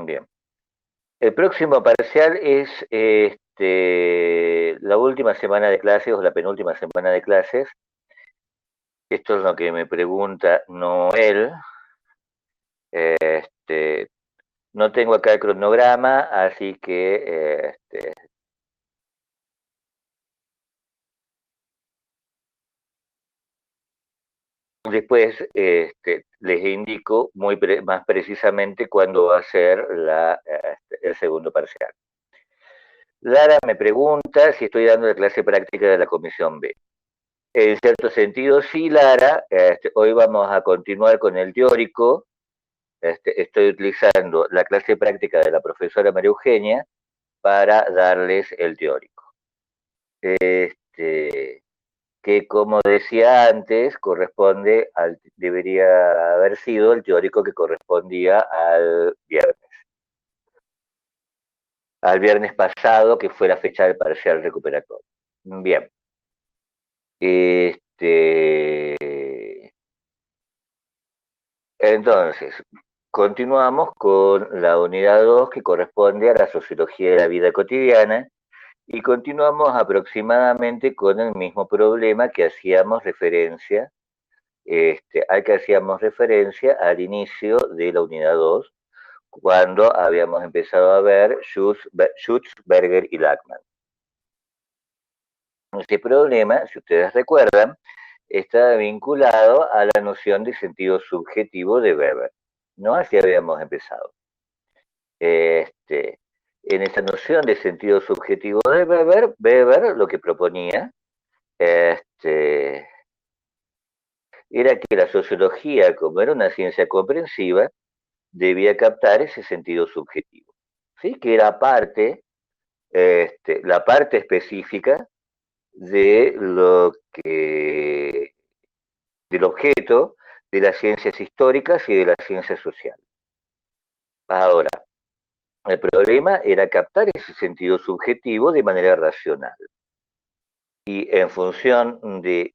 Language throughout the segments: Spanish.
Bien. El próximo parcial es la última semana de clases o la penúltima semana de clases. Esto es lo que me pregunta Noel. Este, no tengo acá el cronograma, así que después les indico más precisamente cuándo va a ser el segundo parcial. Lara me pregunta si estoy dando la clase práctica de la Comisión B. En cierto sentido, sí, Lara. Hoy vamos a continuar con el teórico. Estoy utilizando la clase práctica de la profesora María Eugenia para darles el teórico. Que como decía antes, debería haber sido el teórico que correspondía al viernes pasado, que fue la fecha del parcial recuperatorio. Bien. Entonces, continuamos con la unidad 2 que corresponde a la sociología de la vida cotidiana y continuamos aproximadamente con el mismo problema que hacíamos referencia, al inicio de la unidad 2, cuando habíamos empezado a ver Schutz, Berger y Lachmann. Este problema, si ustedes recuerdan, está vinculado a la noción de sentido subjetivo de Weber. ¿No? Así habíamos empezado. En esa noción de sentido subjetivo de Weber lo que proponía era que la sociología, como era una ciencia comprensiva, debía captar ese sentido subjetivo, ¿sí? Que era la parte específica de del objeto de las ciencias históricas y de las ciencias sociales. Ahora, el problema era captar ese sentido subjetivo de manera racional. Y en función de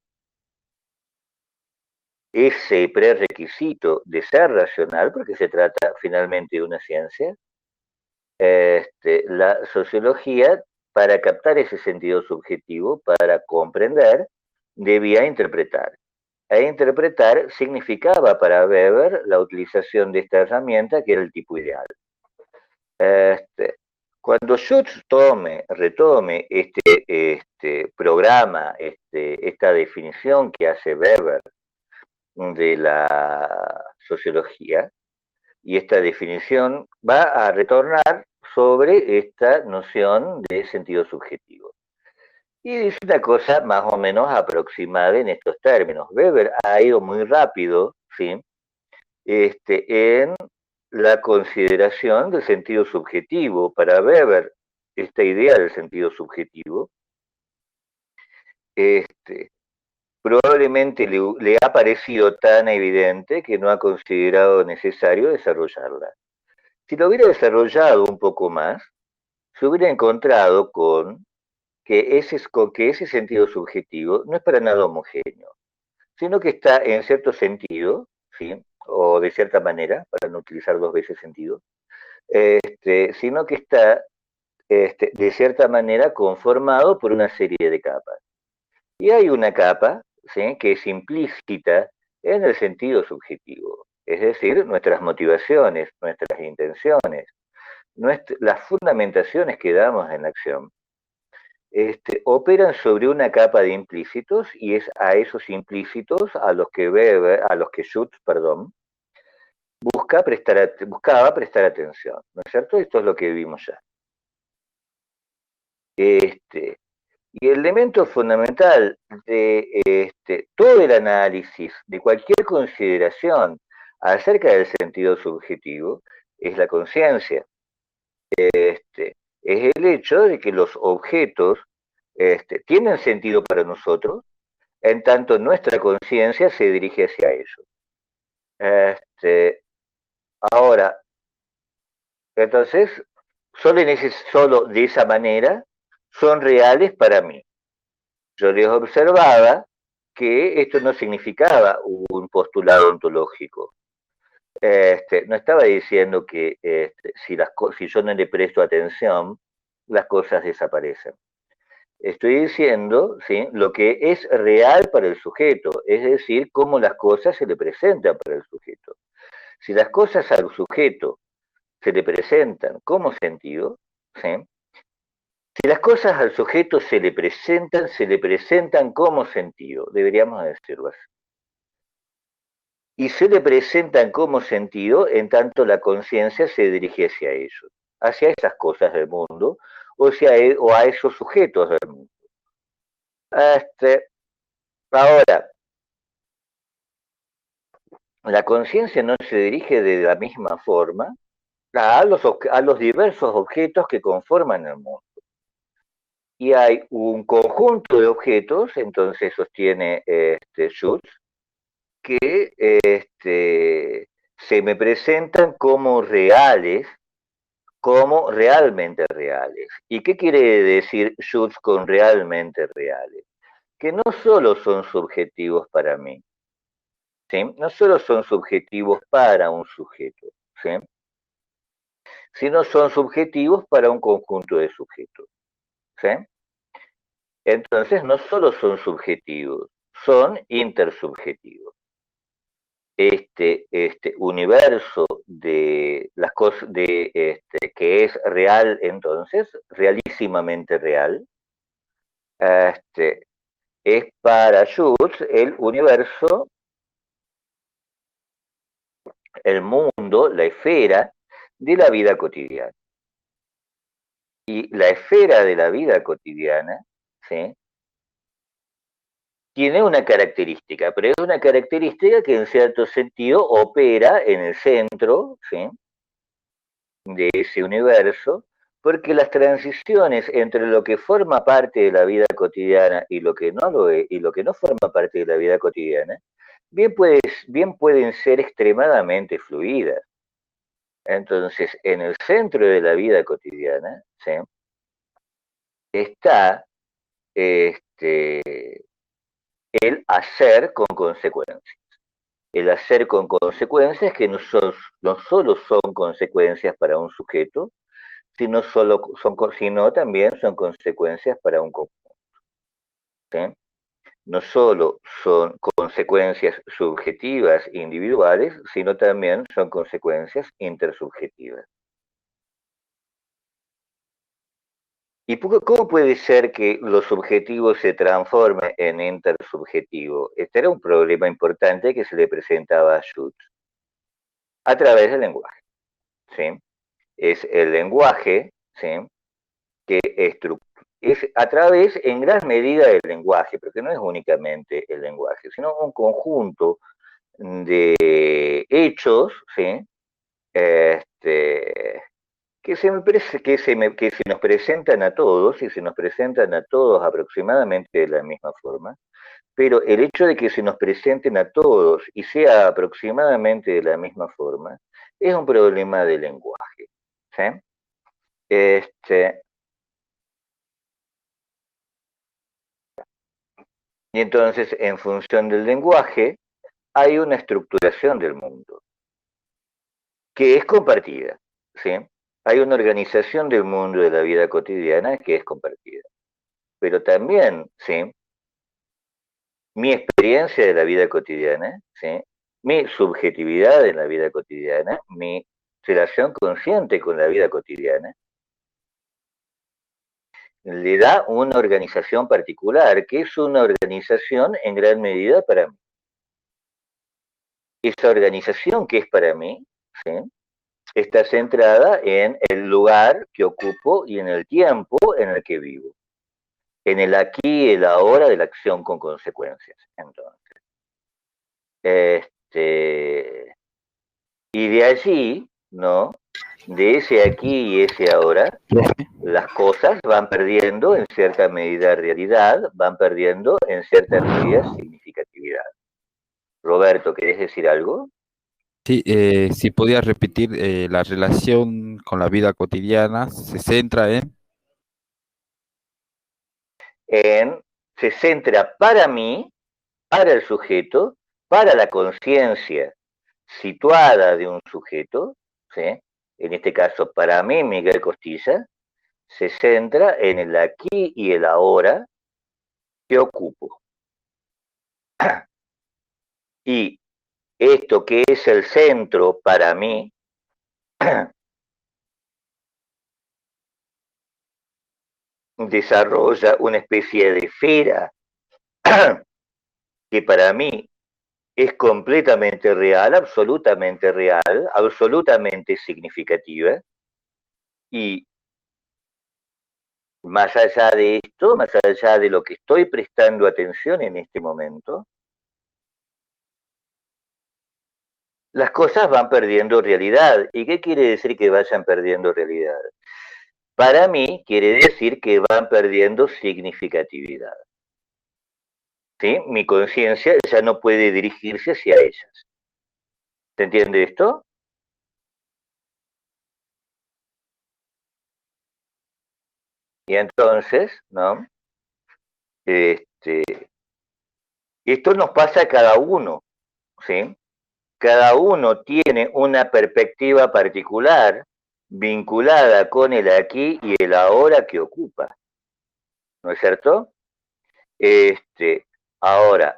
ese prerequisito de ser racional, porque se trata finalmente de una ciencia, la sociología, para captar ese sentido subjetivo, para comprender, debía interpretar. E interpretar significaba para Weber la utilización de esta herramienta que era el tipo ideal. Cuando Schutz retome programa, esta definición que hace Weber de la sociología, y esta definición va a retornar sobre esta noción de sentido subjetivo. Y dice una cosa más o menos aproximada en estos términos. Weber ha ido muy rápido, ¿sí? En la consideración del sentido subjetivo. Para Weber, esta idea del sentido subjetivo, probablemente le ha parecido tan evidente que no ha considerado necesario desarrollarla. Si lo hubiera desarrollado un poco más, se hubiera encontrado con que ese sentido subjetivo no es para nada homogéneo, sino que está en cierto sentido, ¿sí? O de cierta manera, para no utilizar dos veces sentido, sino que está de cierta manera conformado por una serie de capas. Y hay una capa, ¿sí? Que es implícita en el sentido subjetivo, es decir, nuestras motivaciones, nuestras intenciones, las fundamentaciones que damos en la acción, operan sobre una capa de implícitos y es a esos implícitos a los que Schutz, buscaba prestar atención, ¿no es cierto? Esto es lo que vimos ya. Y el elemento fundamental de todo el análisis, de cualquier consideración acerca del sentido subjetivo, es la conciencia. Es el hecho de que los objetos tienen sentido para nosotros, en tanto nuestra conciencia se dirige hacia ellos. Ahora, entonces, solo de esa manera son reales para mí. Yo les observaba que esto no significaba un postulado ontológico. No estaba diciendo que si yo no le presto atención, las cosas desaparecen. Estoy diciendo, ¿sí?, lo que es real para el sujeto, es decir, cómo las cosas se le presentan para el sujeto. Si las cosas al sujeto se le presentan como sentido, ¿sí? Si las cosas al sujeto se le presentan como sentido, deberíamos decirlo así. Y se le presentan como sentido en tanto la conciencia se dirige hacia ellos, hacia esas cosas del mundo o a esos sujetos del mundo. Ahora, la conciencia no se dirige de la misma forma a los diversos objetos que conforman el mundo. Y hay un conjunto de objetos, entonces sostiene Schutz, que se me presentan como reales, como realmente reales. ¿Y qué quiere decir Schutz con realmente reales? Que no solo son subjetivos para mí, ¿sí? No solo son subjetivos para un sujeto, ¿sí?, sino son subjetivos para un conjunto de sujetos, ¿sí? Entonces no solo son subjetivos, son intersubjetivos. Este universo de las cosas que es real, entonces, realísimamente real, es para Schutz el universo, el mundo, la esfera de la vida cotidiana. Y la esfera de la vida cotidiana, ¿sí?, tiene una característica, pero es una característica que en cierto sentido opera en el centro, ¿sí?, de ese universo, porque las transiciones entre lo que forma parte de la vida cotidiana y lo que no lo es, y lo que no forma parte de la vida cotidiana, bien pueden ser extremadamente fluidas. Entonces, en el centro de la vida cotidiana, ¿sí?, está el hacer con consecuencias. El hacer con consecuencias que no solo son consecuencias para un sujeto, sino también son consecuencias para un conjunto, ¿sí? No solo son consecuencias subjetivas individuales, sino también son consecuencias intersubjetivas. ¿Y cómo puede ser que lo subjetivo se transforme en intersubjetivo? Este era un problema importante que se le presentaba a Schutz a través del lenguaje, ¿sí? Es el lenguaje, ¿sí?, que es a través, en gran medida, del lenguaje, porque no es únicamente el lenguaje, sino un conjunto de hechos, ¿sí?, que se nos presentan a todos, y se nos presentan a todos aproximadamente de la misma forma, pero el hecho de que se nos presenten a todos y sea aproximadamente de la misma forma, es un problema de lenguaje, ¿sí? Y entonces, en función del lenguaje, hay una estructuración del mundo que es compartida, ¿sí? Hay una organización del mundo de la vida cotidiana que es compartida. Pero también, ¿sí?, mi experiencia de la vida cotidiana, ¿sí?, mi subjetividad en la vida cotidiana, mi relación consciente con la vida cotidiana, le da una organización particular, que es una organización en gran medida para mí. Esa organización que es para mí, ¿sí?, está centrada en el lugar que ocupo y en el tiempo en el que vivo, en el aquí y el ahora de la acción con consecuencias. Entonces, y de allí, ¿no?, de ese aquí y ese ahora, las cosas van perdiendo en cierta medida realidad, van perdiendo en cierta medida significatividad. Roberto, ¿querés decir algo? Sí, si podías repetir la relación con la vida cotidiana, se centra en... En, se centra para mí, para el sujeto, para la conciencia, situada de un sujeto, ¿sí? En este caso, para mí, Miguel Costilla, se centra en el aquí y el ahora que ocupo. Y esto que es el centro para mí, desarrolla una especie de esfera que para mí es completamente real, absolutamente significativa, y más allá de esto, más allá de lo que estoy prestando atención en este momento, las cosas van perdiendo realidad. ¿Y qué quiere decir que vayan perdiendo realidad? Para mí quiere decir que van perdiendo significatividad. ¿Sí? Mi conciencia ya no puede dirigirse hacia ellas. ¿Se entiende esto? Y entonces, ¿no? Este, esto nos pasa a cada uno, ¿sí? Cada uno tiene una perspectiva particular vinculada con el aquí y el ahora que ocupa, ¿no es cierto? Ahora,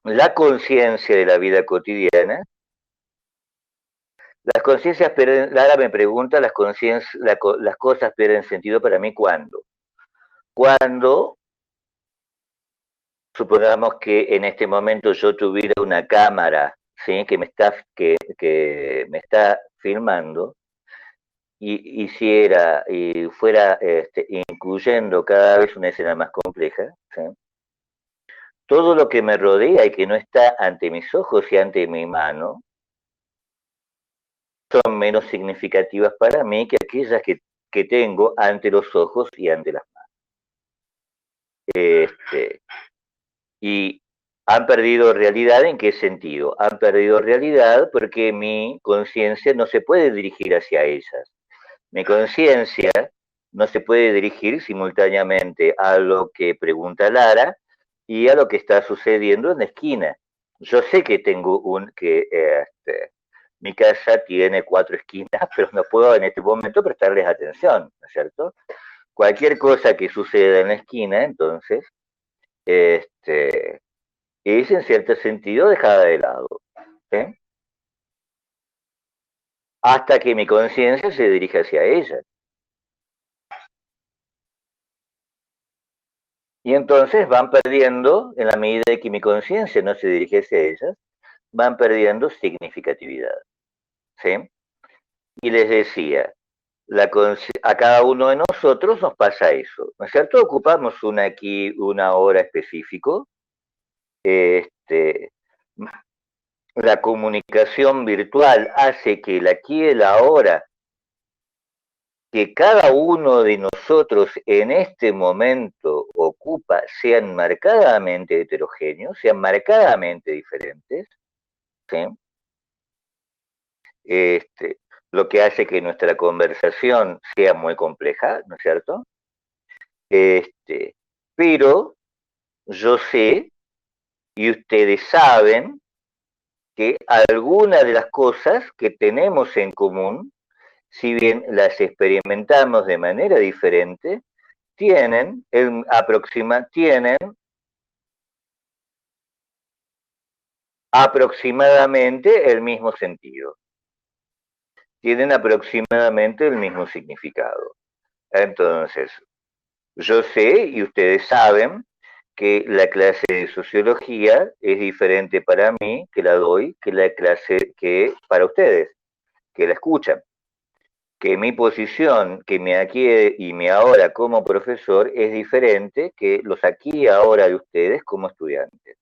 la conciencia de la vida cotidiana, las conciencias pierden, Lara me pregunta, las cosas pierden sentido para mí ¿cuándo? Cuando supongamos que en este momento yo tuviera una cámara, ¿sí? que me está filmando y hiciera y fuera incluyendo cada vez una escena más compleja, ¿sí? Todo lo que me rodea y que no está ante mis ojos y ante mi mano son menos significativas para mí que aquellas que tengo ante los ojos y ante las manos. Y han perdido realidad, ¿en qué sentido? Han perdido realidad porque mi conciencia no se puede dirigir hacia ellas. Mi conciencia no se puede dirigir simultáneamente a lo que pregunta Lara y a lo que está sucediendo en la esquina. Yo sé que mi casa tiene 4 esquinas, pero no puedo en este momento prestarles atención, ¿no es cierto? Cualquier cosa que suceda en la esquina, entonces, este, es en cierto sentido dejada de lado, ¿sí? Hasta que mi conciencia se dirige hacia ella. Y entonces van perdiendo, en la medida de que mi conciencia no se dirige hacia ellas, van perdiendo significatividad, ¿sí? Y les decía, a cada uno de nosotros nos pasa eso, ¿no es cierto? Ocupamos una hora específico, este, la comunicación virtual hace que el aquí y el ahora que cada uno de nosotros en este momento ocupa sean marcadamente heterogéneos, sean marcadamente diferentes, ¿sí? Este, lo que hace que nuestra conversación sea muy compleja, ¿no es cierto? Este, pero yo sé y ustedes saben que algunas de las cosas que tenemos en común, si bien las experimentamos de manera diferente, tienen aproximadamente el mismo sentido, tienen aproximadamente el mismo significado. Entonces, yo sé y ustedes saben que la clase de sociología es diferente para mí que la doy que la clase que para ustedes, que la escuchan. Que mi posición, que mi aquí y mi ahora como profesor es diferente que los aquí y ahora de ustedes como estudiantes.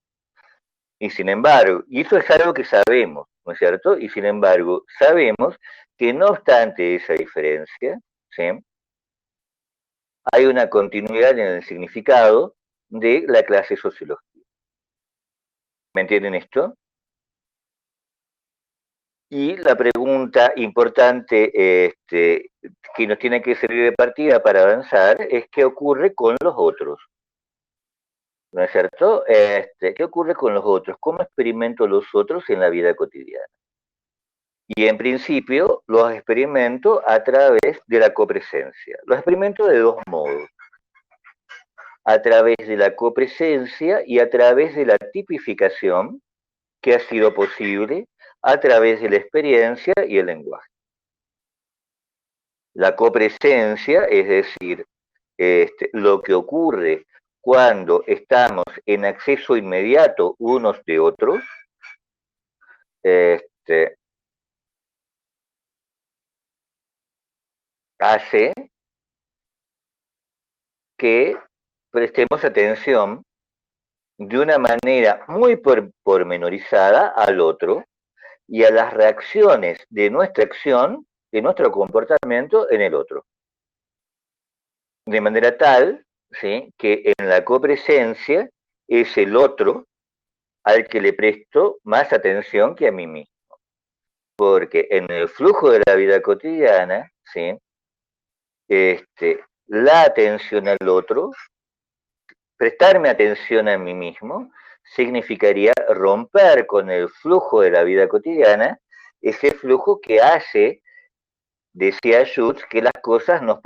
Y sin embargo, y eso es algo que sabemos, ¿no es cierto? Y sin embargo, sabemos que no obstante esa diferencia, ¿sí? Hay una continuidad en el significado de la clase sociología. ¿Me entienden esto? Y la pregunta importante que nos tiene que servir de partida para avanzar es qué ocurre con los otros. ¿no es cierto? ¿Qué ocurre con los otros? ¿Cómo experimento los otros en la vida cotidiana? Y en principio los experimento a través de la copresencia. Los experimento de dos modos, a través de la copresencia y a través de la tipificación que ha sido posible a través de la experiencia y el lenguaje. La copresencia, es decir, lo que ocurre cuando estamos en acceso inmediato unos de otros, este, hace que prestemos atención de una manera muy pormenorizada al otro y a las reacciones de nuestra acción, de nuestro comportamiento en el otro. De manera tal, ¿sí?, que en la copresencia es el otro al que le presto más atención que a mí mismo. Porque en el flujo de la vida cotidiana, ¿sí?, la atención al otro, prestarme atención a mí mismo, significaría romper con el flujo de la vida cotidiana, ese flujo que hace, decía Schutz, que las cosas nos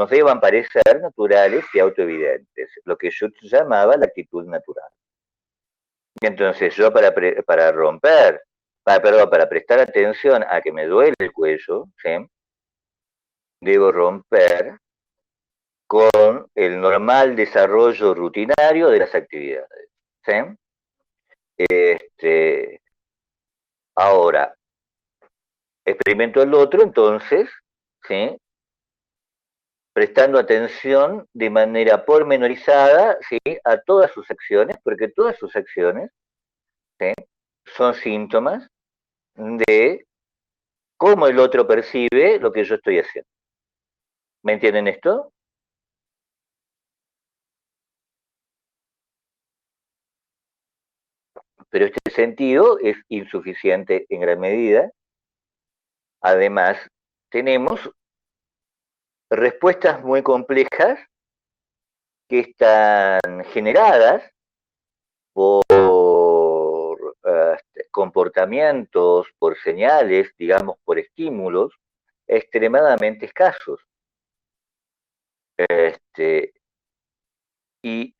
deban parecer naturales y autoevidentes, lo que Schutz llamaba la actitud natural. Y entonces yo para romper, para prestar atención a que me duele el cuello, ¿sí?, debo romper con el normal desarrollo rutinario de las actividades, ¿sí? Ahora, experimento el otro, entonces, ¿sí?, prestando atención de manera pormenorizada, ¿sí?, a todas sus acciones, porque todas sus acciones, ¿sí?, son síntomas de cómo el otro percibe lo que yo estoy haciendo. ¿Me entienden esto? Pero este sentido es insuficiente en gran medida. Además, tenemos respuestas muy complejas que están generadas por comportamientos, por señales, digamos, por estímulos extremadamente escasos. Y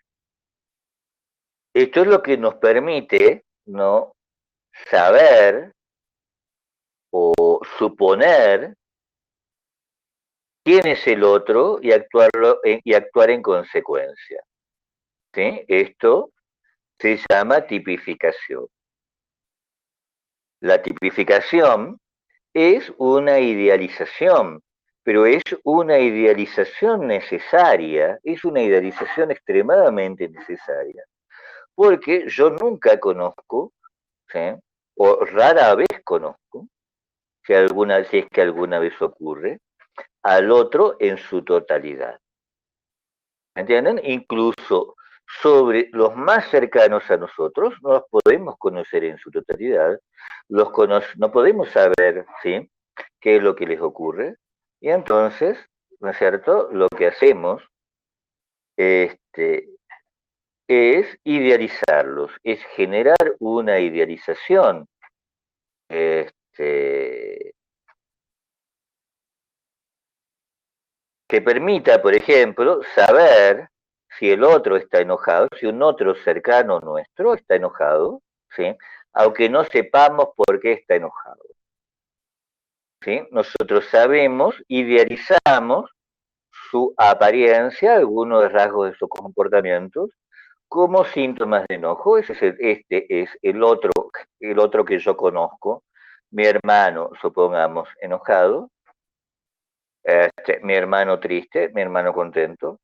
esto es lo que nos permite, ¿no?, saber o suponer quién es el otro y actuar en consecuencia, ¿sí? Esto se llama tipificación. La tipificación es una idealización, pero es una idealización necesaria, es una idealización extremadamente necesaria, porque yo nunca conozco, ¿sí?, o rara vez conozco, si es que alguna vez ocurre, al otro en su totalidad. ¿Entienden? Incluso sobre los más cercanos a nosotros no los podemos conocer en su totalidad, no podemos saber, ¿sí?, qué es lo que les ocurre, y entonces, ¿no es cierto?, lo que hacemos este, es idealizarlos, es generar una idealización este, que permita, por ejemplo, saber si el otro está enojado, si un otro cercano nuestro está enojado, ¿sí?, aunque no sepamos por qué está enojado, ¿sí? Nosotros sabemos, idealizamos su apariencia, algunos rasgos de sus comportamientos, como síntomas de enojo. Este es el otro que yo conozco, mi hermano, supongamos, enojado, mi hermano triste, mi hermano contento,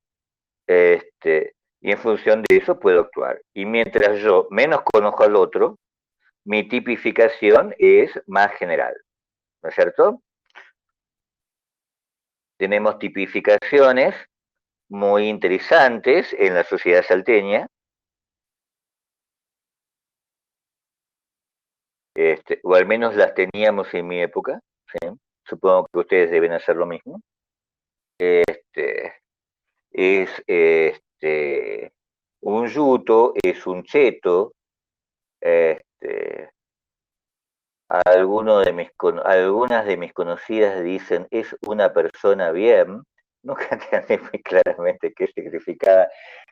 y en función de eso puedo actuar. Y mientras yo menos conozco al otro, mi tipificación es más general, ¿no es cierto? Tenemos tipificaciones muy interesantes en la sociedad salteña, o al menos las teníamos en mi época, ¿sí? Supongo que ustedes deben hacer lo mismo. Es Un yuto es un cheto. Este, algunas de mis conocidas dicen es una persona bien. Nunca entendí muy claramente qué significaba,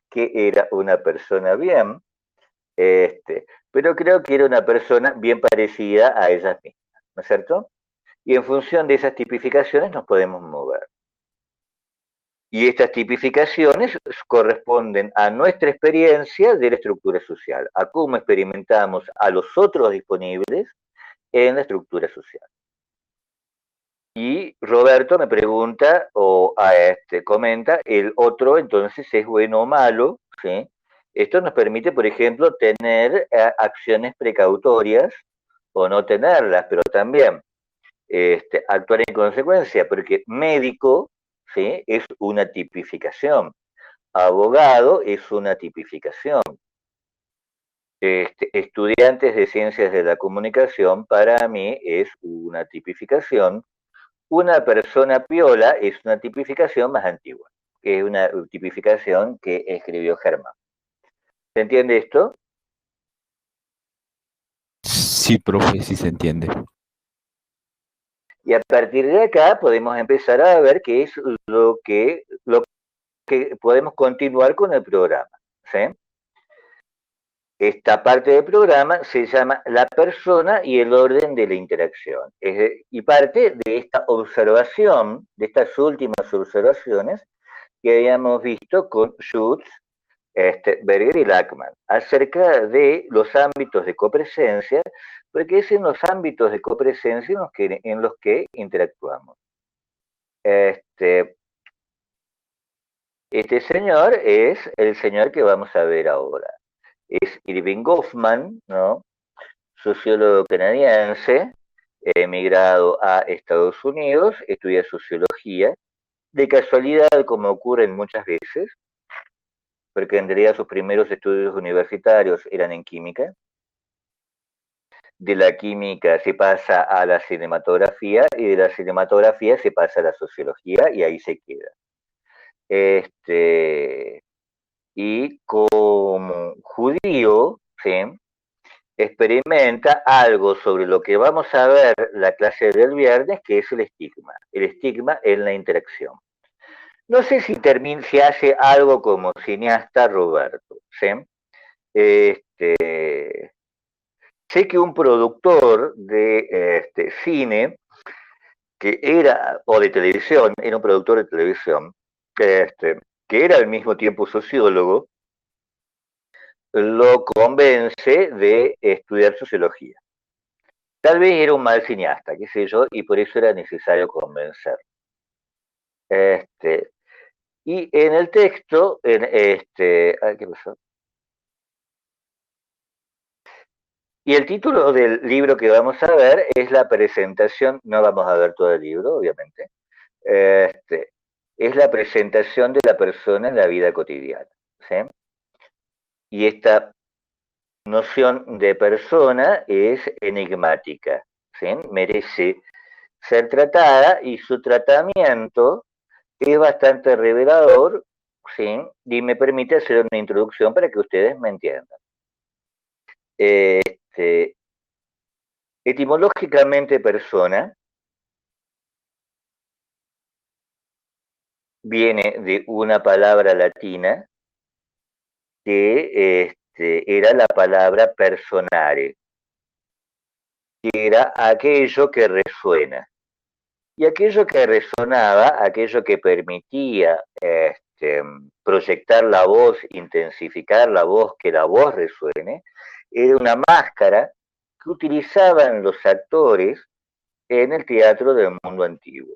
qué era una persona bien. Pero creo que era una persona bien parecida a ellas mismas, ¿no es cierto? Y en función de esas tipificaciones nos podemos mover. Y estas tipificaciones corresponden a nuestra experiencia de la estructura social, a cómo experimentamos a los otros disponibles en la estructura social. Y Roberto me pregunta o comenta, el otro entonces es bueno o malo, ¿sí? Esto nos permite, por ejemplo, tener acciones precautorias o no tenerlas, pero también actuar en consecuencia, porque médico, ¿sí? Es una tipificación, abogado es una tipificación, estudiantes de ciencias de la comunicación para mí es una tipificación. Una persona piola es una tipificación más antigua, que es una tipificación que escribió Germán. ¿Se entiende esto? Sí, profe, sí se entiende. Y a partir de acá podemos empezar a ver qué es lo que podemos continuar con el programa. ¿Sí? Esta parte del programa se llama la persona y el orden de la interacción. Y parte de esta observación, de estas últimas observaciones que habíamos visto con Schutz, Berger y Lachmann, acerca de los ámbitos de copresencia, porque es en los ámbitos de copresencia en los que interactuamos. Este señor es el señor que vamos a ver ahora. Es Irving Goffman, ¿no? Sociólogo canadiense, emigrado a Estados Unidos, estudia sociología, de casualidad, como ocurre muchas veces, porque en realidad sus primeros estudios universitarios eran en química. De la química se pasa a la cinematografía y de la cinematografía se pasa a la sociología y ahí se queda. Y como judío, ¿sí? Experimenta algo sobre lo que vamos a ver la clase del viernes, que es el estigma en la interacción. No sé si hace algo como cineasta Roberto, ¿sí? Sé que un productor de cine que era, o de televisión, era un productor de televisión, que era al mismo tiempo sociólogo, lo convence de estudiar sociología. Tal vez era un mal cineasta, qué sé yo, y por eso era necesario convencer. Y en el texto, ¿qué pasó? Y el título del libro que vamos a ver es la presentación, no vamos a ver todo el libro, obviamente, es la presentación de la persona en la vida cotidiana. ¿Sí? Y esta noción de persona es enigmática, ¿sí? Merece ser tratada y su tratamiento es bastante revelador, ¿sí? Y me permite hacer una introducción para que ustedes me entiendan. Etimológicamente persona viene de una palabra latina que era la palabra personare, que era aquello que resuena. Y aquello que resonaba, aquello que permitía proyectar la voz, intensificar la voz, que la voz resuene, era una máscara que utilizaban los actores en el teatro del mundo antiguo.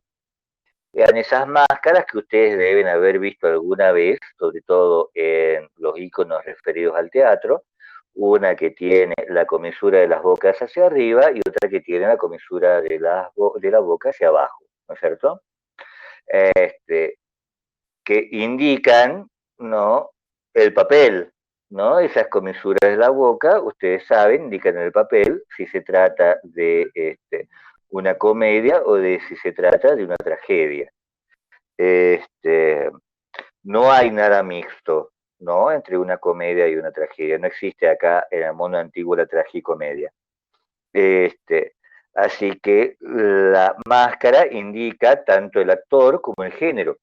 Eran esas máscaras que ustedes deben haber visto alguna vez, sobre todo en los iconos referidos al teatro, una que tiene la comisura de las bocas hacia arriba y otra que tiene la comisura de la boca hacia abajo, ¿no es cierto? Que indican, ¿no? El papel, ¿no? Esas comisuras de la boca, ustedes saben, indican el papel si se trata de una comedia o de si se trata de una tragedia. No hay nada mixto. ¿no? Entre una comedia y una tragedia. No existe acá en el mundo antiguo la tragicomedia. Este, así que la máscara indica tanto el actor como el género.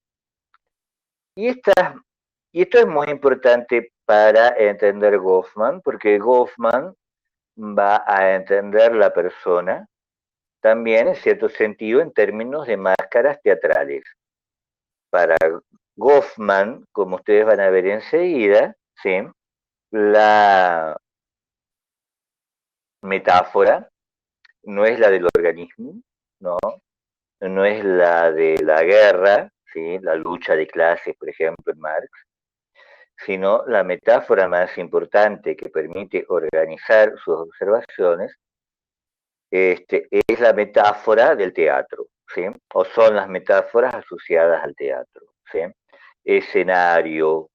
Y, y esto es muy importante para entender Goffman, porque Goffman va a entender la persona también, en cierto sentido, en términos de máscaras teatrales. Para Goffman, como ustedes van a ver enseguida, ¿sí? La metáfora no es la del organismo, ¿no? No es la de la guerra, ¿sí? La lucha de clases, por ejemplo, en Marx, sino la metáfora más importante que permite organizar sus observaciones es la metáfora del teatro, ¿sí? O son las metáforas asociadas al teatro, ¿sí? Escenario,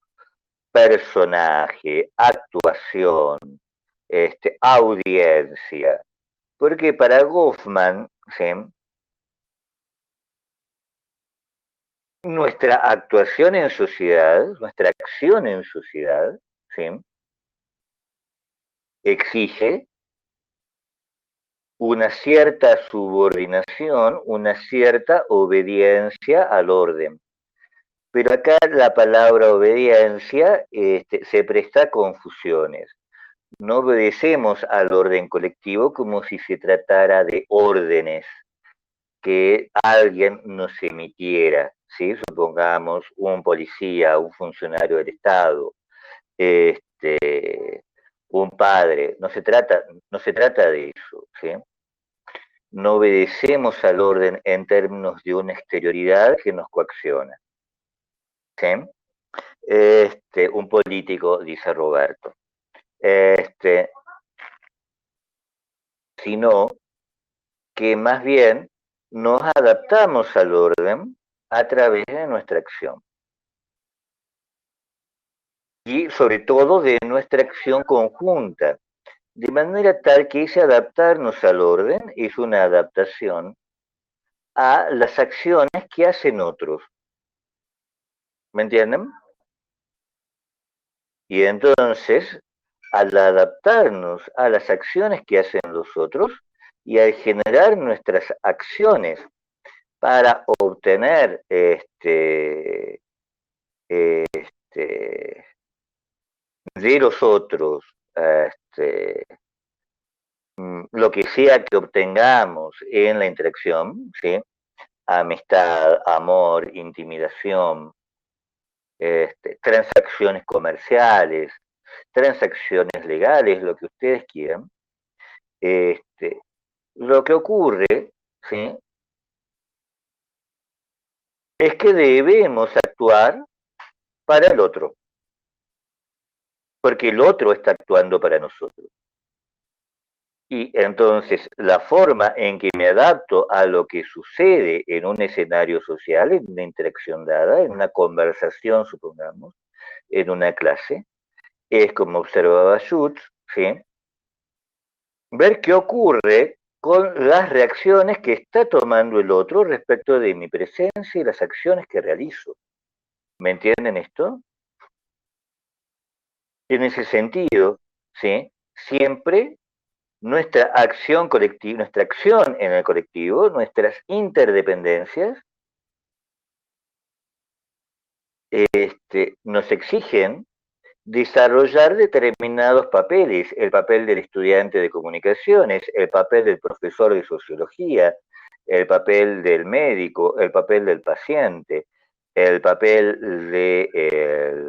personaje, actuación, audiencia. Porque para Goffman, ¿sí? Nuestra actuación en sociedad, nuestra acción en sociedad, ¿sí? Exige una cierta subordinación, una cierta obediencia al orden. Pero acá la palabra obediencia se presta a confusiones. No obedecemos al orden colectivo como si se tratara de órdenes que alguien nos emitiera, ¿sí? Supongamos un policía, un funcionario del Estado, un padre, no se trata de eso, ¿sí? No obedecemos al orden en términos de una exterioridad que nos coacciona, ¿sí? Un político, dice Roberto, sino que más bien nos adaptamos al orden a través de nuestra acción. Y sobre todo de nuestra acción conjunta, de manera tal que ese adaptarnos al orden es una adaptación a las acciones que hacen otros. ¿Me entienden? Y entonces, al adaptarnos a las acciones que hacen los otros y al generar nuestras acciones para obtener de los otros lo que sea que obtengamos en la interacción, ¿sí? Amistad, amor, intimidación, transacciones comerciales, transacciones legales, lo que ustedes quieran, lo que ocurre, ¿sí? Es que debemos actuar para el otro, porque el otro está actuando para nosotros. Y entonces la forma en que me adapto a lo que sucede en un escenario social, en una interacción dada, en una conversación, supongamos, en una clase, es como observaba Schutz, ¿sí? Ver qué ocurre con las reacciones que está tomando el otro respecto de mi presencia y las acciones que realizo. ¿Me entienden esto? En ese sentido, ¿sí? Siempre nuestra acción colectiva, nuestra acción en el colectivo, nuestras interdependencias, nos exigen desarrollar determinados papeles, el papel del estudiante de comunicaciones, el papel del profesor de sociología, el papel del médico, el papel del paciente, el papel del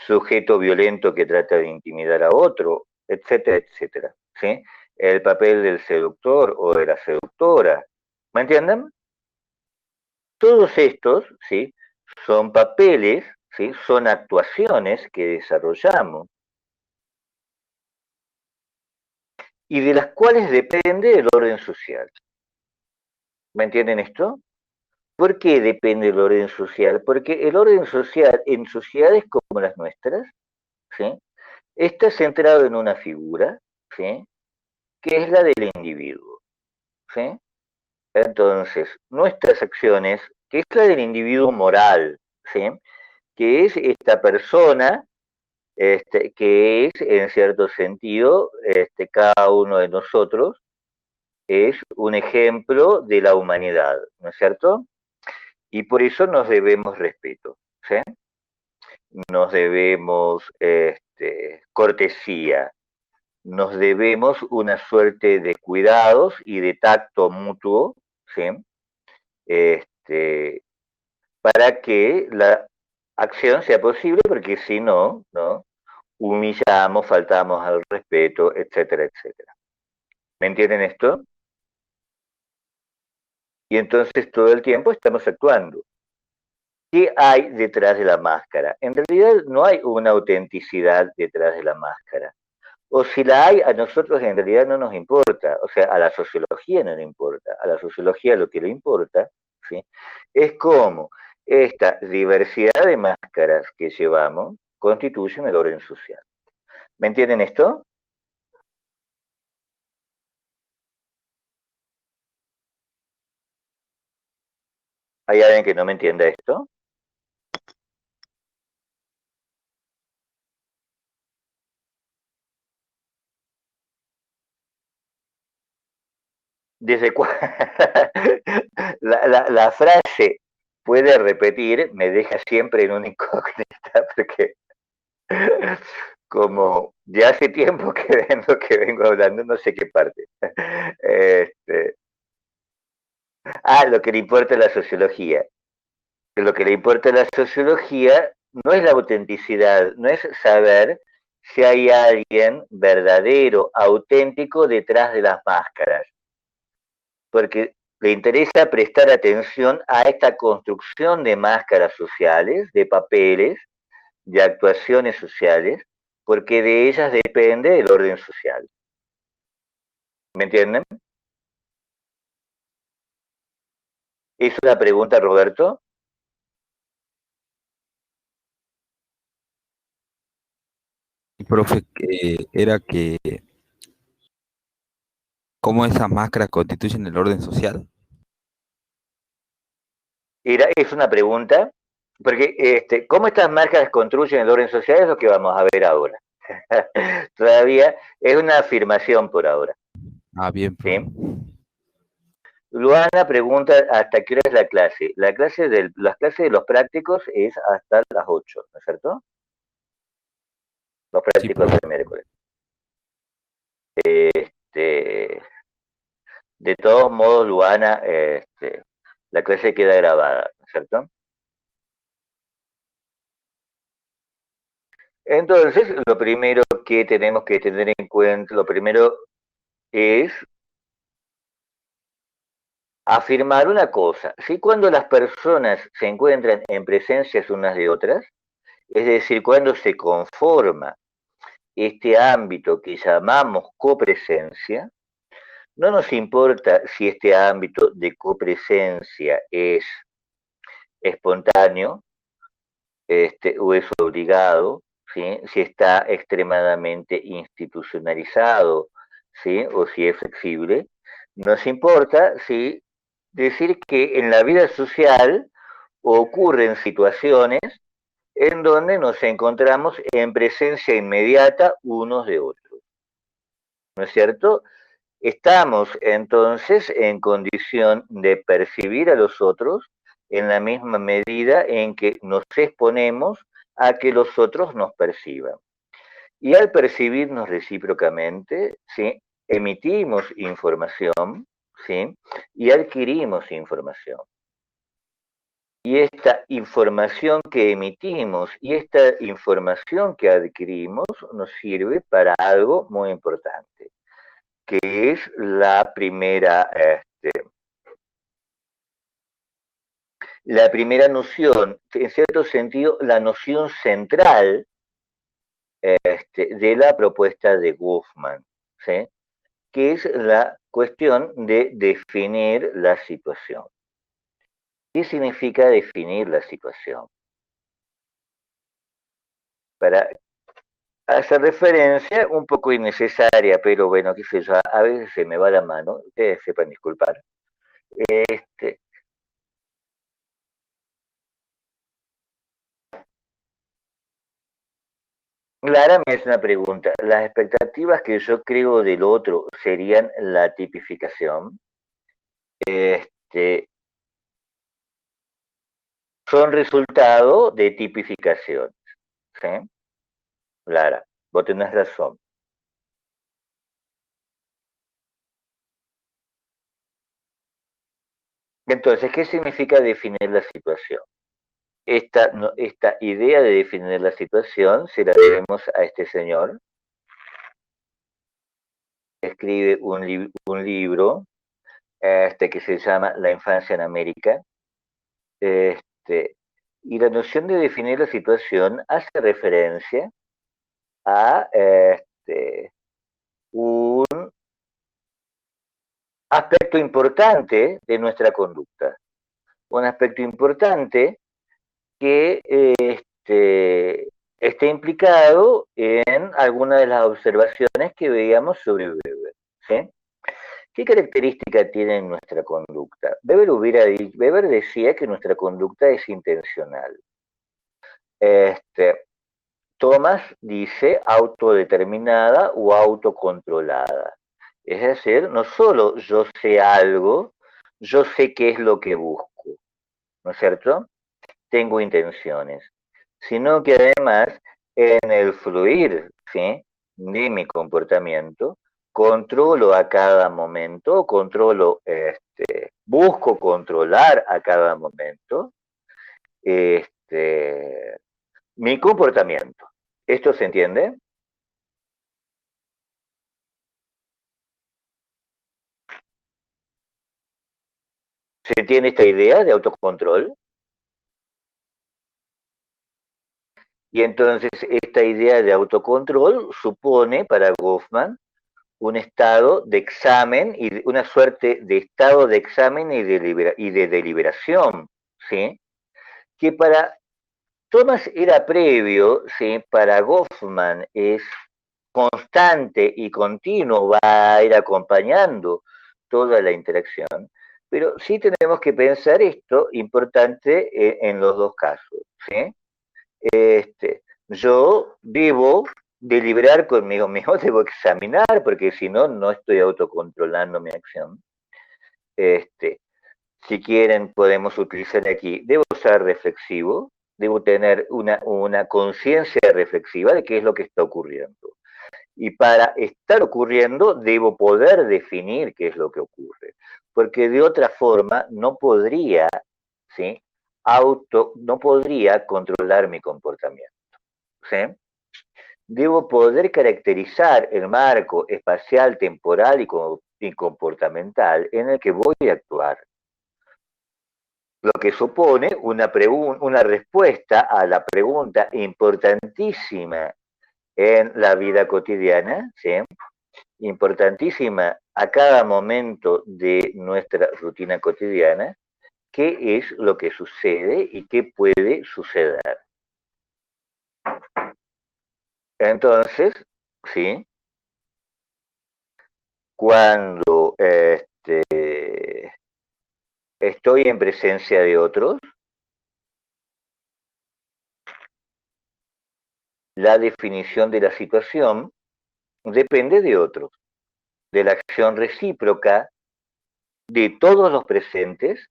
sujeto violento que trata de intimidar a otro, etcétera, etcétera, ¿sí? El papel del seductor o de la seductora, ¿me entienden? Todos estos, ¿sí? Son papeles, ¿sí? Son actuaciones que desarrollamos y de las cuales depende el orden social. ¿Me entienden esto? ¿Por qué depende el orden social? Porque el orden social en sociedades como las nuestras, ¿sí? Está centrado en una figura, ¿sí? Que es la del individuo, ¿sí? Entonces, nuestras acciones, que es la del individuo moral, ¿sí? que es esta persona que es, en cierto sentido, cada uno de nosotros es un ejemplo de la humanidad, ¿no es cierto? Y por eso nos debemos respeto, ¿sí? Nos debemos cortesía, nos debemos una suerte de cuidados y de tacto mutuo, ¿sí? Este, para que la acción sea posible, porque si no, ¿no? Humillamos, faltamos al respeto, etcétera, etcétera. ¿Me entienden esto? Y entonces todo el tiempo estamos actuando. ¿Qué hay detrás de la máscara? En realidad no hay una autenticidad detrás de la máscara. O si la hay, a nosotros en realidad no nos importa. O sea, a la sociología no le importa. A la sociología lo que le importa, ¿sí? Es cómo esta diversidad de máscaras que llevamos constituyen el orden social. ¿Me entienden esto? ¿Hay alguien que no me entienda esto? Desde la frase puede repetir, me deja siempre en una incógnita, porque como ya hace tiempo que vengo hablando, no sé qué parte. Este, lo que le importa a la sociología. Lo que le importa a la sociología no es la autenticidad, no es saber si hay alguien verdadero, auténtico detrás de las máscaras, porque le interesa prestar atención a esta construcción de máscaras sociales, de papeles, de actuaciones sociales, porque de ellas depende el orden social. ¿Me entienden? ¿Es una pregunta, Roberto? Profe, era que cómo esas máscaras constituyen el orden social. Es una pregunta, porque cómo estas máscaras construyen el orden social es lo que vamos a ver ahora. Todavía es una afirmación por ahora. Ah, bien, ¿Sí? profe. Luana pregunta hasta qué hora es la clase. Las clases de los prácticos es hasta las 8, ¿no es cierto? Los Sí, prácticos profe. del miércoles. Este, de todos modos, Luana, la clase queda grabada, ¿no es cierto? Entonces, lo primero que tenemos que tener en cuenta, lo primero es afirmar una cosa. Si cuando las personas se encuentran en presencias unas de otras, es decir, cuando se conforma este ámbito que llamamos copresencia, no nos importa si este ámbito de copresencia es espontáneo o es obligado, ¿sí? Si está extremadamente institucionalizado, ¿sí? O si es flexible. Nos importa si decir que en la vida social ocurren situaciones en donde nos encontramos en presencia inmediata unos de otros, ¿no es cierto? Estamos entonces en condición de percibir a los otros en la misma medida en que nos exponemos a que los otros nos perciban. Y al percibirnos recíprocamente, ¿sí? Emitimos información, ¿sí? Y adquirimos información. Y esta información que emitimos y esta información que adquirimos nos sirve para algo muy importante, que es la primera noción, en cierto sentido, la noción central de la propuesta de Goffman, ¿sí? Que es la cuestión de definir la situación. ¿Qué significa definir la situación? Para hacer referencia un poco innecesaria, pero bueno, qué sé yo, a veces se me va la mano, ustedes sepan disculpar. Este, Clara me hace una pregunta. ¿Las expectativas que yo creo del otro serían la tipificación? Este, son resultado de tipificación. ¿Sí? Clara, vos tenés razón. Entonces, ¿qué significa definir la situación? Esta idea de definir la situación se la debemos a este señor. Escribe un libro que se llama La infancia en América. Este, y la noción de definir la situación hace referencia a un aspecto importante de nuestra conducta. Un aspecto importante que esté implicado en alguna de las observaciones que veíamos sobre Weber. ¿Sí? ¿Qué característica tiene nuestra conducta? Weber decía que nuestra conducta es intencional. Thomas dice autodeterminada o autocontrolada. Es decir, no solo yo sé algo, yo sé qué es lo que busco, ¿no es cierto? Tengo intenciones, sino que además en el fluir, ¿sí?, de mi comportamiento, controlo a cada momento, busco controlar a cada momento este, mi comportamiento. ¿Esto se entiende? ¿Se entiende esta idea de autocontrol? Y entonces esta idea de autocontrol supone para Goffman un estado de examen y una suerte de estado de examen y de deliberación, ¿sí? Que para Thomas era previo, ¿sí? Para Goffman es constante y continuo, va a ir acompañando toda la interacción, pero sí tenemos que pensar esto importante en los dos casos, ¿sí? Yo debo deliberar conmigo mismo, debo examinar, porque si no, no estoy autocontrolando mi acción. Este, si quieren, podemos utilizar aquí, debo ser reflexivo, debo tener una conciencia reflexiva de qué es lo que está ocurriendo. Y para estar ocurriendo, debo poder definir qué es lo que ocurre. Porque de otra forma, no podría, ¿sí?, no podría controlar mi comportamiento. ¿Sí? Debo poder caracterizar el marco espacial, temporal y comportamental en el que voy a actuar, lo que supone una respuesta a la pregunta importantísima en la vida cotidiana, ¿sí?, importantísima a cada momento de nuestra rutina cotidiana, qué es lo que sucede y qué puede suceder. Entonces, ¿sí?, cuando estoy en presencia de otros, la definición de la situación depende de otros, de la acción recíproca de todos los presentes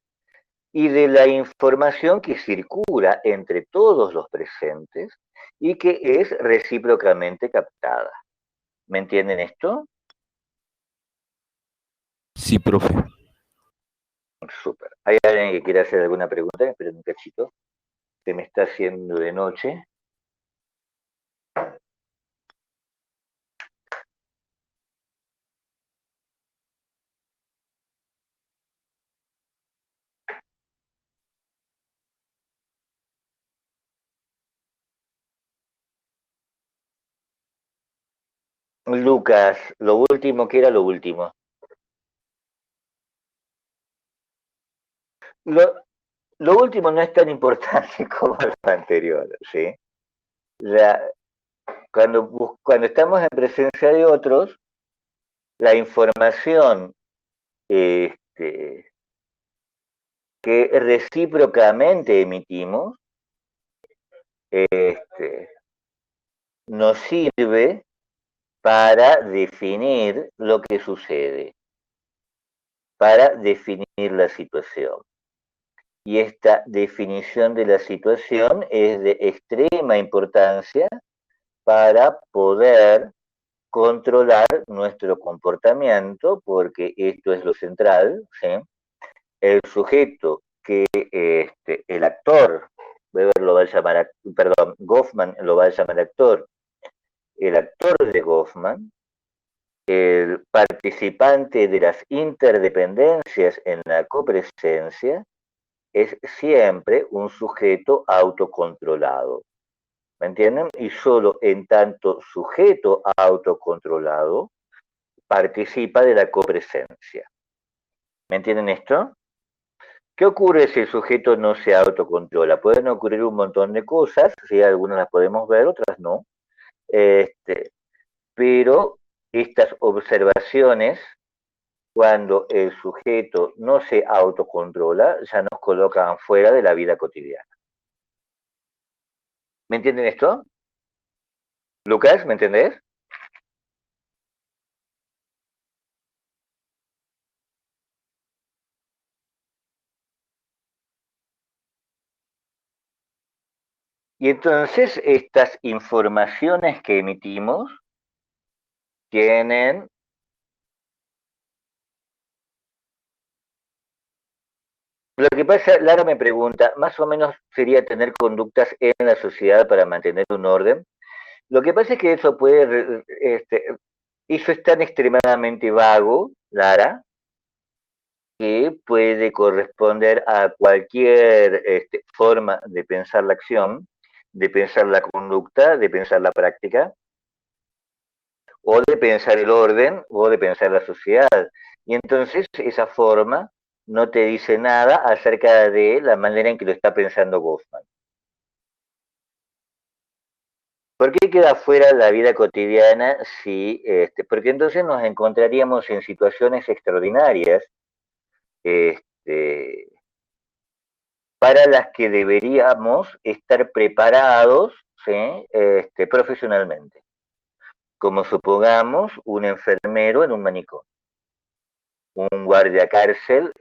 y de la información que circula entre todos los presentes y que es recíprocamente captada. ¿Me entienden esto? Sí, profe. Súper. ¿Hay alguien que quiera hacer alguna pregunta? Esperen un cachito. Se me está haciendo de noche. Lucas, lo último, ¿qué era lo último? Lo, lo último no es tan importante como lo anterior, ¿sí? La, cuando estamos en presencia de otros, la información este, que recíprocamente emitimos este, nos sirve para definir lo que sucede, para definir la situación. Y esta definición de la situación es de extrema importancia para poder controlar nuestro comportamiento, porque esto es lo central, ¿sí? El sujeto que el actor, Weber lo va a llamar, perdón, Goffman lo va a llamar actor, el actor de Goffman, el participante de las interdependencias en la copresencia, es siempre un sujeto autocontrolado. ¿Me entienden? Y solo en tanto sujeto autocontrolado participa de la copresencia. ¿Me entienden esto? ¿Qué ocurre si el sujeto no se autocontrola? Pueden ocurrir un montón de cosas, ¿sí? Algunas las podemos ver, otras no. Pero estas observaciones, cuando el sujeto no se autocontrola, ya nos colocan fuera de la vida cotidiana. ¿Me entienden esto? Lucas, ¿me entendés? Y entonces estas informaciones que emitimos tienen... Lo que pasa, Lara me pregunta, más o menos sería tener conductas en la sociedad para mantener un orden. Lo que pasa es que eso puede, eso es tan extremadamente vago, Lara, que puede corresponder a cualquier forma de pensar la acción, de pensar la conducta, de pensar la práctica, o de pensar el orden, o de pensar la sociedad. Y entonces esa forma no te dice nada acerca de la manera en que lo está pensando Goffman. ¿Por qué queda fuera la vida cotidiana? Si, porque entonces nos encontraríamos en situaciones extraordinarias este, para las que deberíamos estar preparados, ¿sí? Profesionalmente, como supongamos un enfermero en un manicomio, un guardia cárcel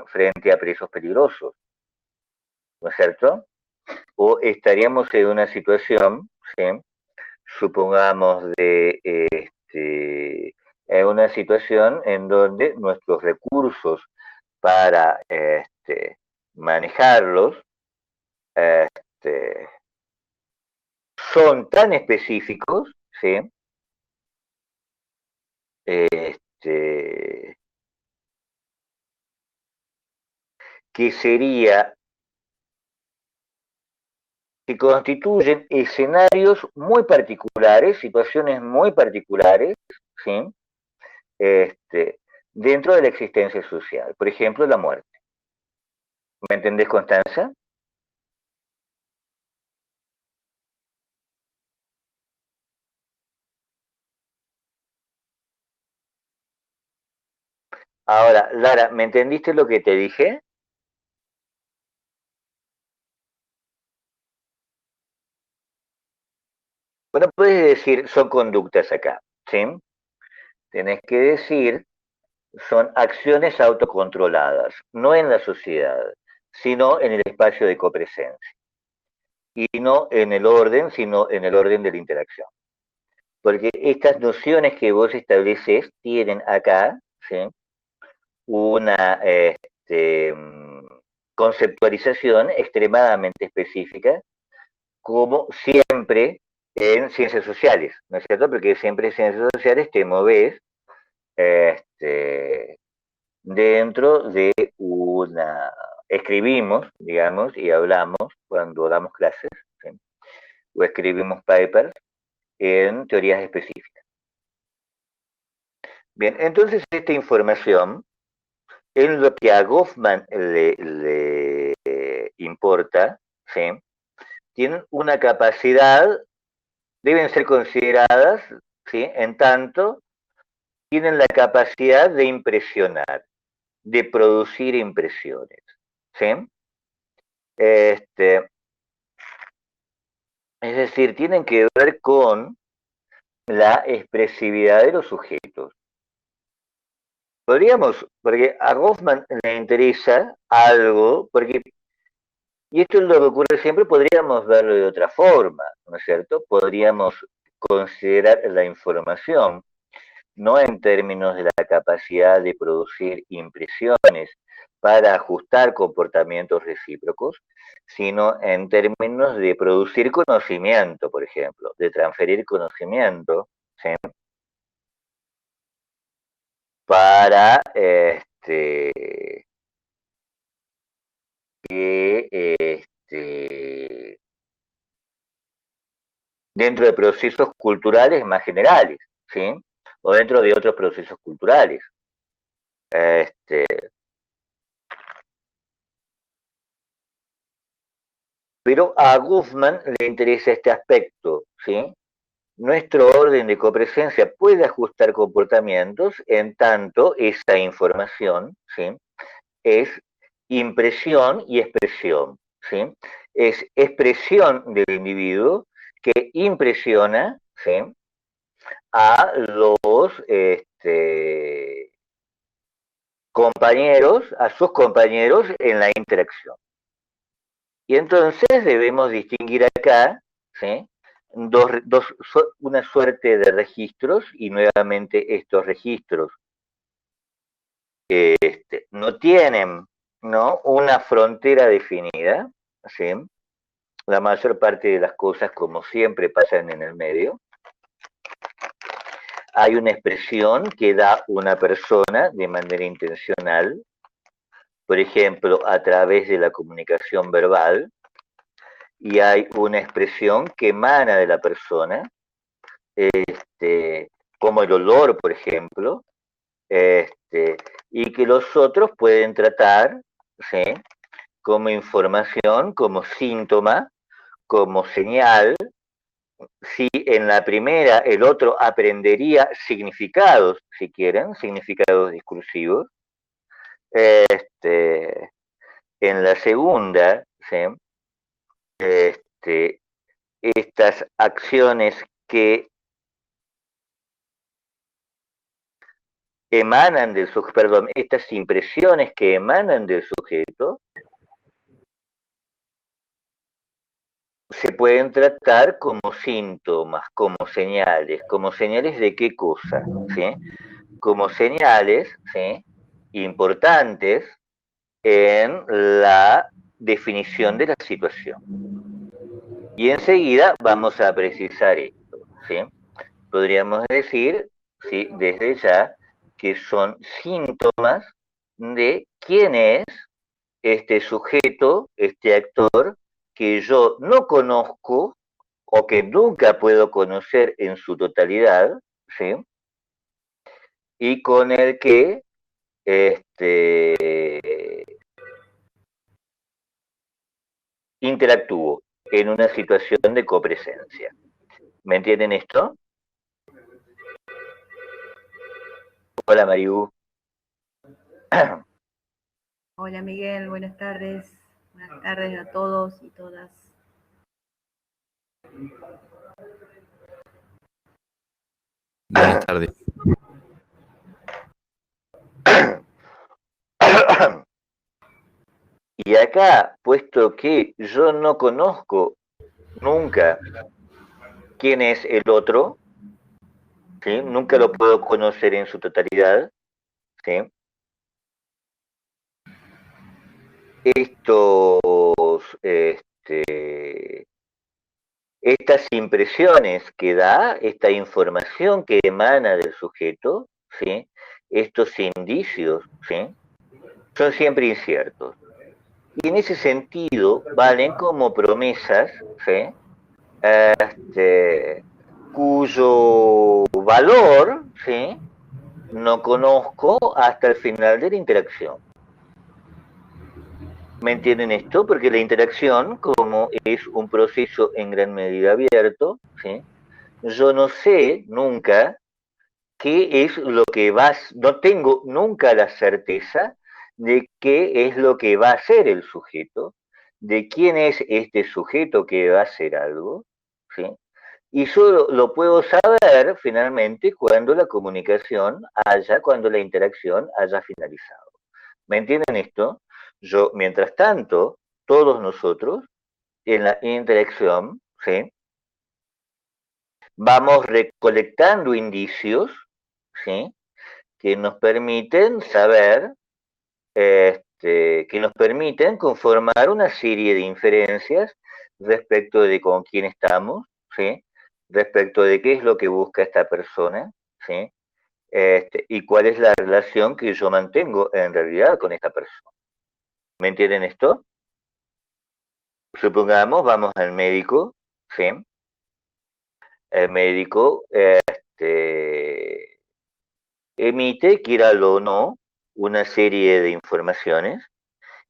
frente a presos peligrosos, ¿no es cierto? O estaríamos en una situación, ¿sí? Supongamos en una situación en donde nuestros recursos para manejarlos este, son tan específicos, ¿sí? Este, que sería, que constituyen escenarios muy particulares, situaciones muy particulares, ¿sí? Dentro de la existencia social. Por ejemplo, la muerte. ¿Me entendés, Constanza? Ahora, Lara, ¿me entendiste lo que te dije? Bueno, puedes decir, son conductas acá, ¿sí? Tenés que decir, son acciones autocontroladas, no en la sociedad, sino en el espacio de copresencia. Y no en el orden, sino en el orden de la interacción. Porque estas nociones que vos estableces tienen acá, ¿sí? Una conceptualización extremadamente específica, como siempre en ciencias sociales, ¿no es cierto? Porque siempre en ciencias sociales te moves este, dentro de una... Escribimos, digamos, y hablamos cuando damos clases, ¿sí? O escribimos papers en teorías específicas. Bien, entonces esta información, en lo que a Goffman le importa, ¿sí? Tienen una capacidad, deben ser consideradas, ¿sí? En tanto, tienen la capacidad de impresionar, de producir impresiones, ¿sí? Es Es decir, tienen que ver con la expresividad de los sujetos. Podríamos, porque a Goffman le interesa algo, porque, y esto es lo que ocurre siempre, podríamos verlo de otra forma, ¿no es cierto? Podríamos considerar la información no en términos de la capacidad de producir impresiones para ajustar comportamientos recíprocos, sino en términos de producir conocimiento, por ejemplo, de transferir conocimiento, ¿sí? Para dentro de procesos culturales más generales, ¿sí? O dentro de otros procesos culturales. Pero a Goffman le interesa este aspecto, ¿sí? Nuestro orden de copresencia puede ajustar comportamientos en tanto esa información, ¿sí? Es impresión y expresión, ¿sí? Es expresión del individuo que impresiona, ¿sí? A los compañeros, a sus compañeros en la interacción. Y entonces debemos distinguir acá, ¿sí? Una suerte de registros, y nuevamente estos registros no tienen, ¿no?, una frontera definida, ¿sí? La mayor parte de las cosas, como siempre, pasan en el medio. Hay una expresión que da una persona de manera intencional, por ejemplo, a través de la comunicación verbal, y hay una expresión que emana de la persona, como el olor, por ejemplo, y que los otros pueden tratar, ¿sí?, como información, como síntoma, como señal. Si en la primera el otro aprendería significados, si quieren, significados discursivos, en la segunda, ¿sí?, estas acciones que emanan del sujeto, perdón, estas impresiones que emanan del sujeto, se pueden tratar como síntomas, como señales de qué cosa, ¿sí? Como señales, ¿sí?, importantes en la definición de la situación. Y enseguida vamos a precisar esto, ¿sí? Podríamos decir, ¿sí?, desde ya, que son síntomas de quién es este sujeto, este actor, que yo no conozco o que nunca puedo conocer en su totalidad, ¿sí?, y con el que interactúo en una situación de copresencia. ¿Me entienden esto? Hola, Mariú. Hola, Miguel, buenas tardes. Buenas tardes a todos y todas. Buenas tardes. Y acá, puesto que yo no conozco nunca quién es el otro, ¿sí?, nunca lo puedo conocer en su totalidad, ¿sí?, estas impresiones que da, esta información que emana del sujeto, ¿sí?, estos indicios, ¿sí?, son siempre inciertos. Y en ese sentido valen como promesas, ¿sí?, cuyo valor, ¿sí?, no conozco hasta el final de la interacción. ¿Me entienden esto? Porque la interacción, como es un proceso en gran medida abierto, ¿sí?, yo no sé nunca qué es lo que no tengo nunca la certeza de qué es lo que va a hacer el sujeto, de quién es este sujeto que va a hacer algo, ¿sí? Y solo lo puedo saber finalmente cuando la comunicación cuando la interacción haya finalizado. ¿Me entienden esto? Yo, mientras tanto, todos nosotros, en la interacción, ¿sí? Vamos recolectando indicios, ¿sí? Que nos permiten saber, que nos permiten conformar una serie de inferencias respecto de con quién estamos, ¿sí? Respecto de qué es lo que busca esta persona, ¿sí? Y cuál es la relación que yo mantengo en realidad con esta persona. ¿Me entienden esto? Supongamos, vamos al médico, ¿sí? El médico emite, quíralo o no, una serie de informaciones,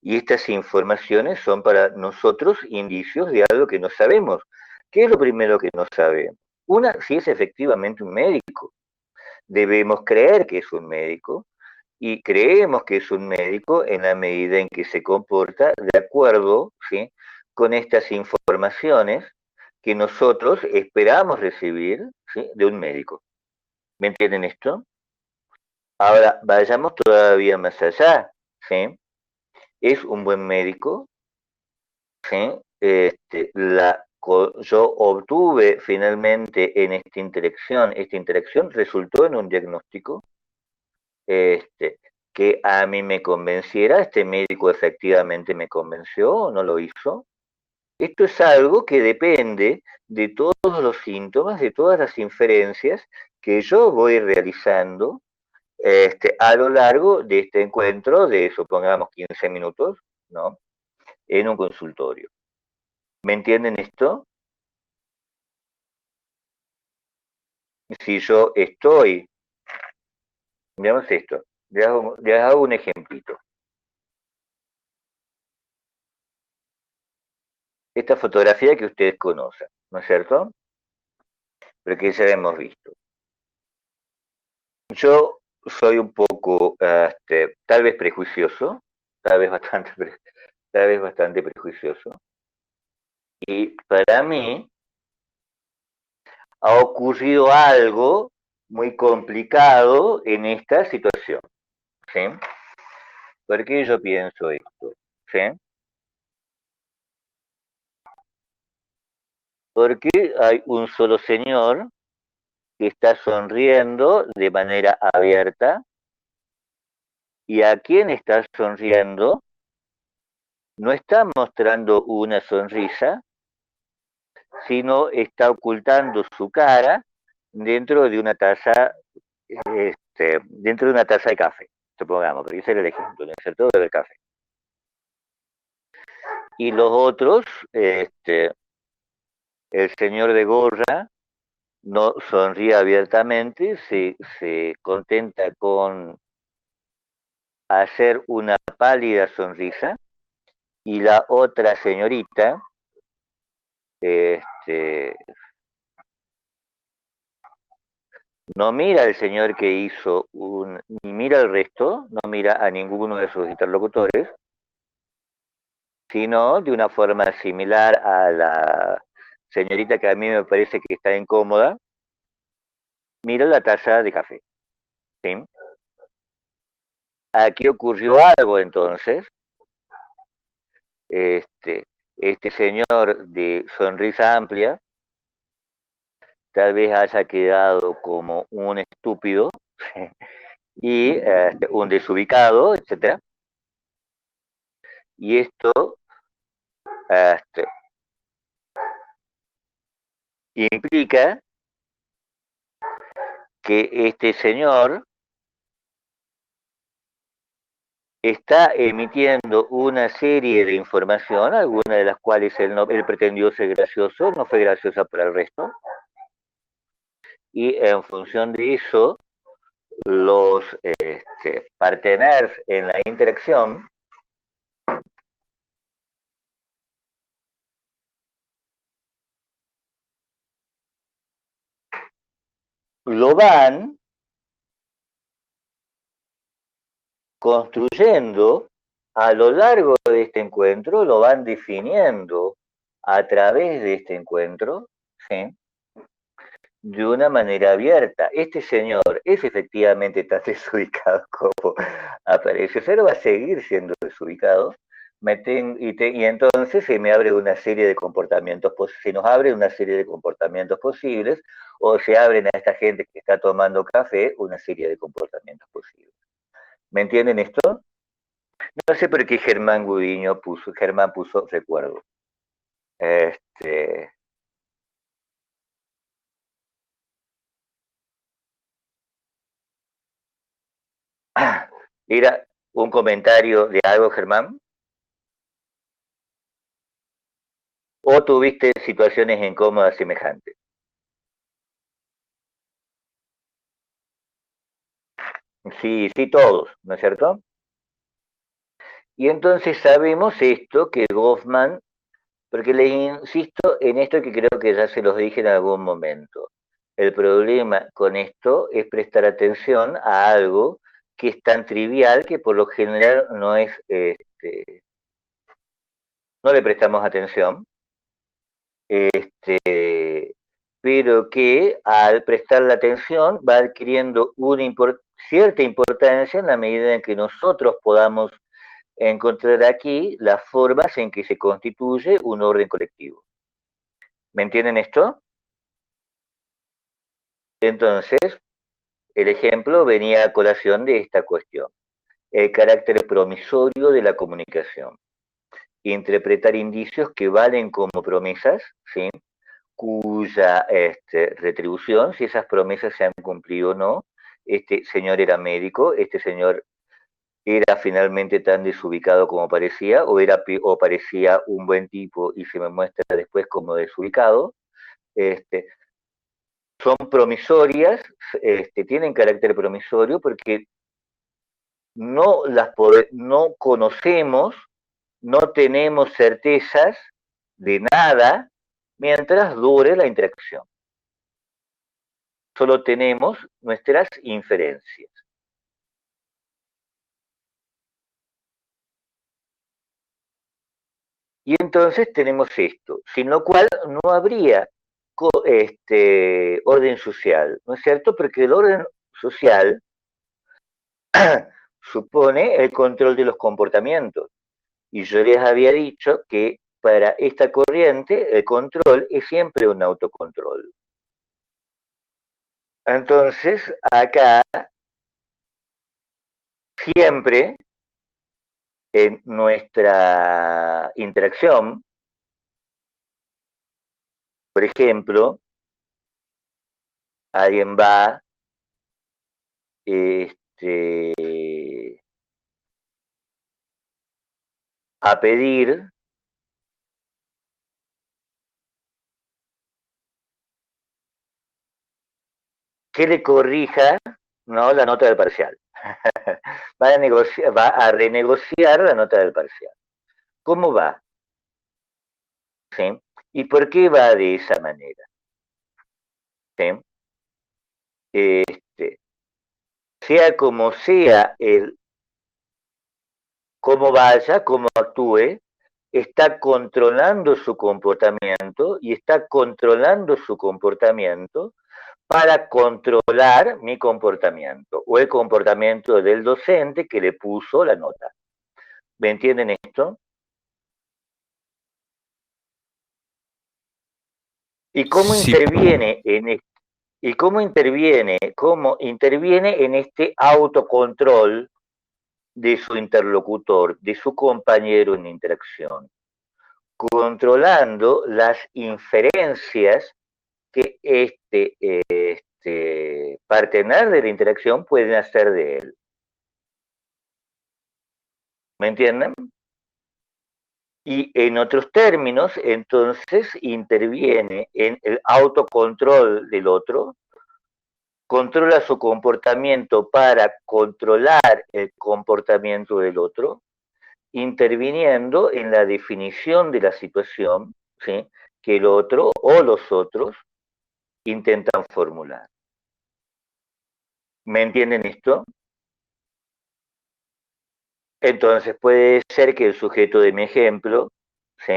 y estas informaciones son para nosotros indicios de algo que no sabemos. ¿Qué es lo primero que no sabemos? Una, si es efectivamente un médico. Debemos creer que es un médico, y creemos que es un médico en la medida en que se comporta de acuerdo, ¿sí? Con estas informaciones que nosotros esperamos recibir, ¿sí? De un médico. ¿Me entienden esto? Ahora, vayamos todavía más allá, ¿sí? Es un buen médico, ¿sí? Yo obtuve finalmente en esta interacción resultó en un diagnóstico, que a mí me convenciera, este médico efectivamente me convenció o no lo hizo. Esto es algo que depende de todos los síntomas, de todas las inferencias que yo voy realizando, a lo largo de este encuentro de, supongamos, 15 minutos, ¿no? En un consultorio. ¿Me entienden esto? Si yo estoy, veamos esto, les hago un ejemplito. Esta fotografía que ustedes conocen, ¿no es cierto? Pero que ya hemos visto. Yo soy un poco, tal vez prejuicioso, tal vez bastante prejuicioso, y para mí ha ocurrido algo muy complicado en esta situación, ¿sí? ¿Por qué yo pienso esto? ¿Sí? Porque hay un solo señor que está sonriendo de manera abierta, y a quien está sonriendo no está mostrando una sonrisa, sino está ocultando su cara dentro de una taza, dentro de una taza de café, supongamos, porque ese era el ejemplo, ¿no es cierto?, del café. Y los otros, el señor de gorra no sonríe abiertamente, se contenta con hacer una pálida sonrisa, y la otra señorita, no mira al señor que hizo ni mira al resto, no mira a ninguno de sus interlocutores, sino de una forma similar a la señorita que a mí me parece que está incómoda, mira la taza de café, ¿sí? Aquí ocurrió algo entonces, este señor de sonrisa amplia tal vez haya quedado como un estúpido y un desubicado, etcétera. Y esto este, implica que este señor está emitiendo una serie de información, algunas de las cuales él pretendió ser gracioso, no fue graciosa para el resto, y en función de eso, los parteners en la interacción lo van construyendo a lo largo de este encuentro, lo van definiendo a través de este encuentro, ¿sí? De una manera abierta. Este señor es efectivamente tan desubicado como aparece, pero va a seguir siendo desubicado. Y entonces se me abre una serie de comportamientos, se nos abre una serie de comportamientos posibles, o se abren a esta gente que está tomando café una serie de comportamientos posibles. ¿Me entienden esto? No sé por qué Germán puso recuerdo. Este, ¿Era un comentario de algo, Germán? ¿O tuviste situaciones incómodas semejantes? Sí, sí, todos, ¿no es cierto? Y entonces sabemos esto, que Goffman, porque le insisto en esto que creo que ya se los dije en algún momento. El problema con esto es prestar atención a algo que es tan trivial que por lo general no le prestamos atención, pero que al prestar la atención va adquiriendo cierta importancia en la medida en que nosotros podamos encontrar aquí las formas en que se constituye un orden colectivo. ¿Me entienden esto? Entonces, el ejemplo venía a colación de esta cuestión. El carácter promisorio de la comunicación. Interpretar indicios que valen como promesas, ¿sí? Cuya retribución, si esas promesas se han cumplido o no. Este señor era médico, este señor era finalmente tan desubicado como parecía, o parecía un buen tipo y se me muestra después como desubicado. Este, Son promisorias, tienen carácter promisorio porque no conocemos, no tenemos certezas de nada mientras dure la interacción. Solo tenemos nuestras inferencias. Y entonces tenemos esto, sin lo cual no habría orden social, ¿no es cierto? Porque el orden social supone el control de los comportamientos. Y yo les había dicho que para esta corriente el control es siempre un autocontrol. Entonces, acá siempre en nuestra interacción, por ejemplo, alguien va este, a pedir que le corrija, ¿no?, la nota del parcial. Va a renegociar la nota del parcial. ¿Cómo va? ¿Sí? ¿Y por qué va de esa manera? ¿Sí? Sea como sea cómo vaya, cómo actúe, está controlando su comportamiento y está controlando su comportamiento para controlar mi comportamiento o el comportamiento del docente que le puso la nota. ¿Me entienden esto? ¿Y cómo Sí, interviene cómo interviene en este autocontrol de su interlocutor, de su compañero en interacción? Controlando las inferencias que partener de la interacción pueden hacer de él. ¿Me entienden? Y en otros términos, entonces interviene en el autocontrol del otro, controla su comportamiento para controlar el comportamiento del otro, interviniendo en la definición de la situación, ¿sí?, que el otro o los otros intentan formular. ¿Me entienden esto? Entonces puede ser que el sujeto de mi ejemplo, ¿sí?,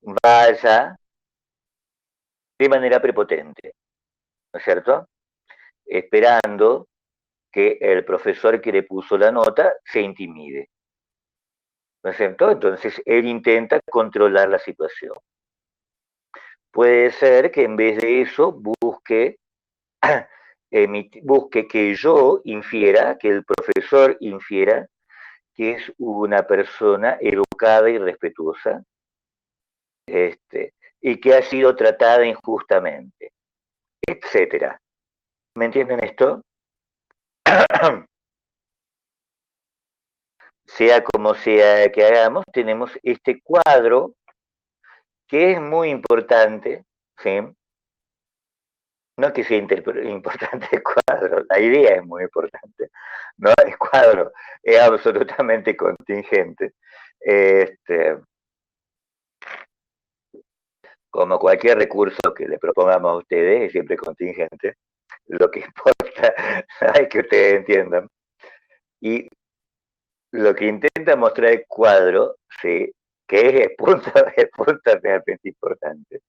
vaya de manera prepotente, ¿no es cierto? Esperando que el profesor que le puso la nota se intimide, ¿no es cierto? Entonces él intenta controlar la situación. Puede ser que en vez de eso busque que yo infiera, que el profesor infiera que es una persona educada y respetuosa, y que ha sido tratada injustamente, etcétera. ¿Me entienden esto? Sea como sea que hagamos, tenemos este cuadro que es muy importante, ¿sí? No que sea importante el cuadro, la idea es muy importante, ¿no? El cuadro es absolutamente contingente. Como cualquier recurso que le propongamos a ustedes, es siempre contingente. Lo que importa es que ustedes entiendan. Y lo que intenta mostrar el cuadro, ¿sí? Que es el punto realmente importante,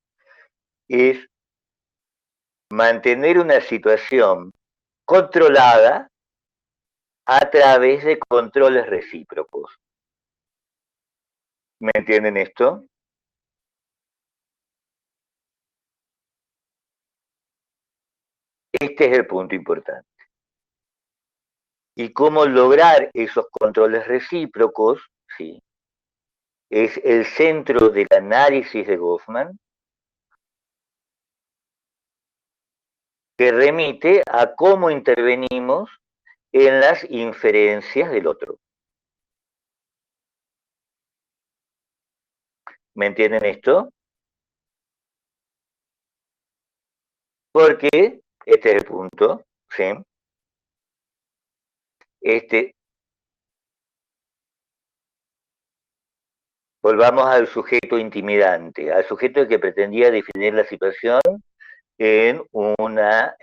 es mantener una situación controlada a través de controles recíprocos. ¿Me entienden esto? Este es el punto importante. Y cómo lograr esos controles recíprocos, ¿sí? Es el centro del análisis de Goffman, que remite a cómo intervenimos en las inferencias del otro. ¿Me entienden esto? Porque, este es el punto, ¿sí? Volvamos al sujeto intimidante, al sujeto que pretendía definir la situación en una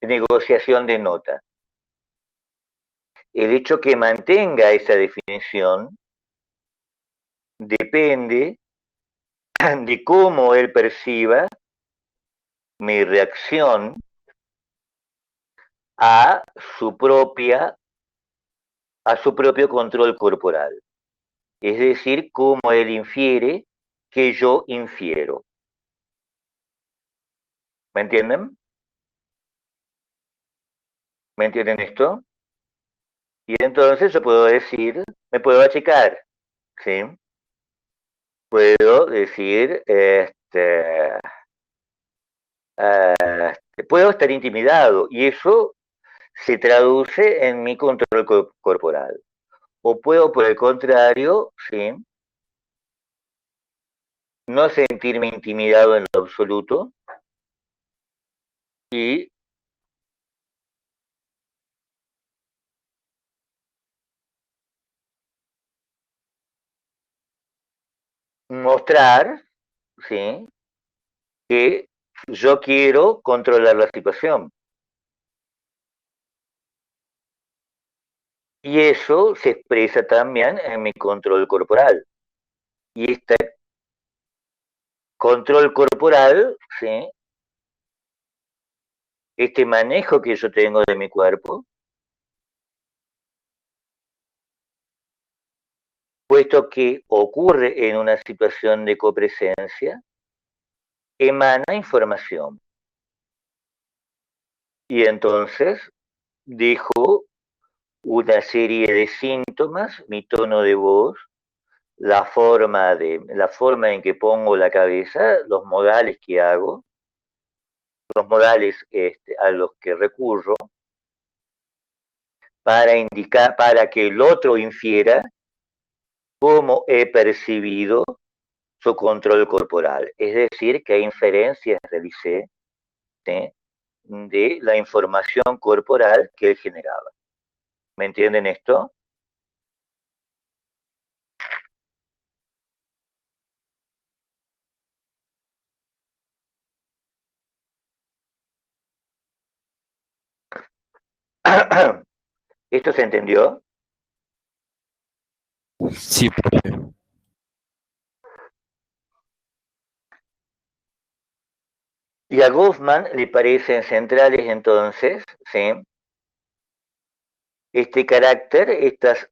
negociación de nota. El hecho que mantenga esa definición depende de cómo él perciba mi reacción a su propio control corporal. Es decir, cómo él infiere que yo infiero. ¿Me entienden? ¿Me entienden esto? Y entonces yo puedo decir, me puedo achicar, ¿sí? Puedo decir, puedo estar intimidado y eso se traduce en mi control corporal. O puedo, por el contrario, ¿sí? No sentirme intimidado en lo absoluto y mostrar, ¿sí? Que yo quiero controlar la situación. Y eso se expresa también en mi control corporal. Y este control corporal, ¿sí? Este manejo que yo tengo de mi cuerpo, puesto que ocurre en una situación de copresencia, emana información. Y entonces dejo una serie de síntomas, mi tono de voz, la forma en que pongo la cabeza, los modales que hago, los modales a los que recurro, para que el otro infiera cómo he percibido su control corporal. Es decir, qué inferencias realicé, ¿sí? De la información corporal que él generaba. ¿Me entienden esto? ¿Esto se entendió? Sí, profe. Y a Goffman le parecen centrales entonces, ¿sí?, este carácter,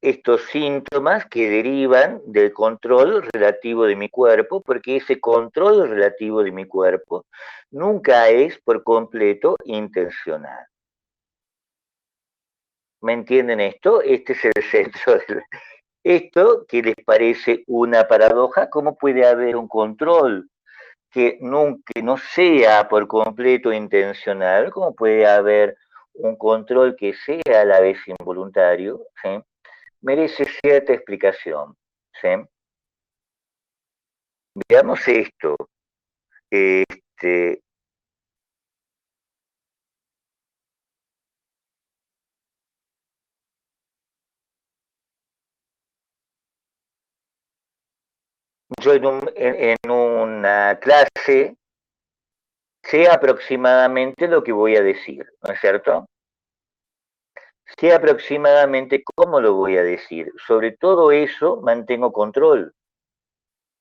estos síntomas que derivan del control relativo de mi cuerpo, porque ese control relativo de mi cuerpo nunca es por completo intencional. ¿Me entienden esto? Este es el centro del... Esto que les parece una paradoja, ¿cómo puede haber un control que no sea por completo intencional? ¿Cómo puede haber un control que sea a la vez involuntario? ¿Sí? Merece cierta explicación. ¿Sí? Veamos esto. Este, yo en una clase sé aproximadamente lo que voy a decir, ¿no es cierto? Sé aproximadamente cómo lo voy a decir. Sobre todo eso mantengo control,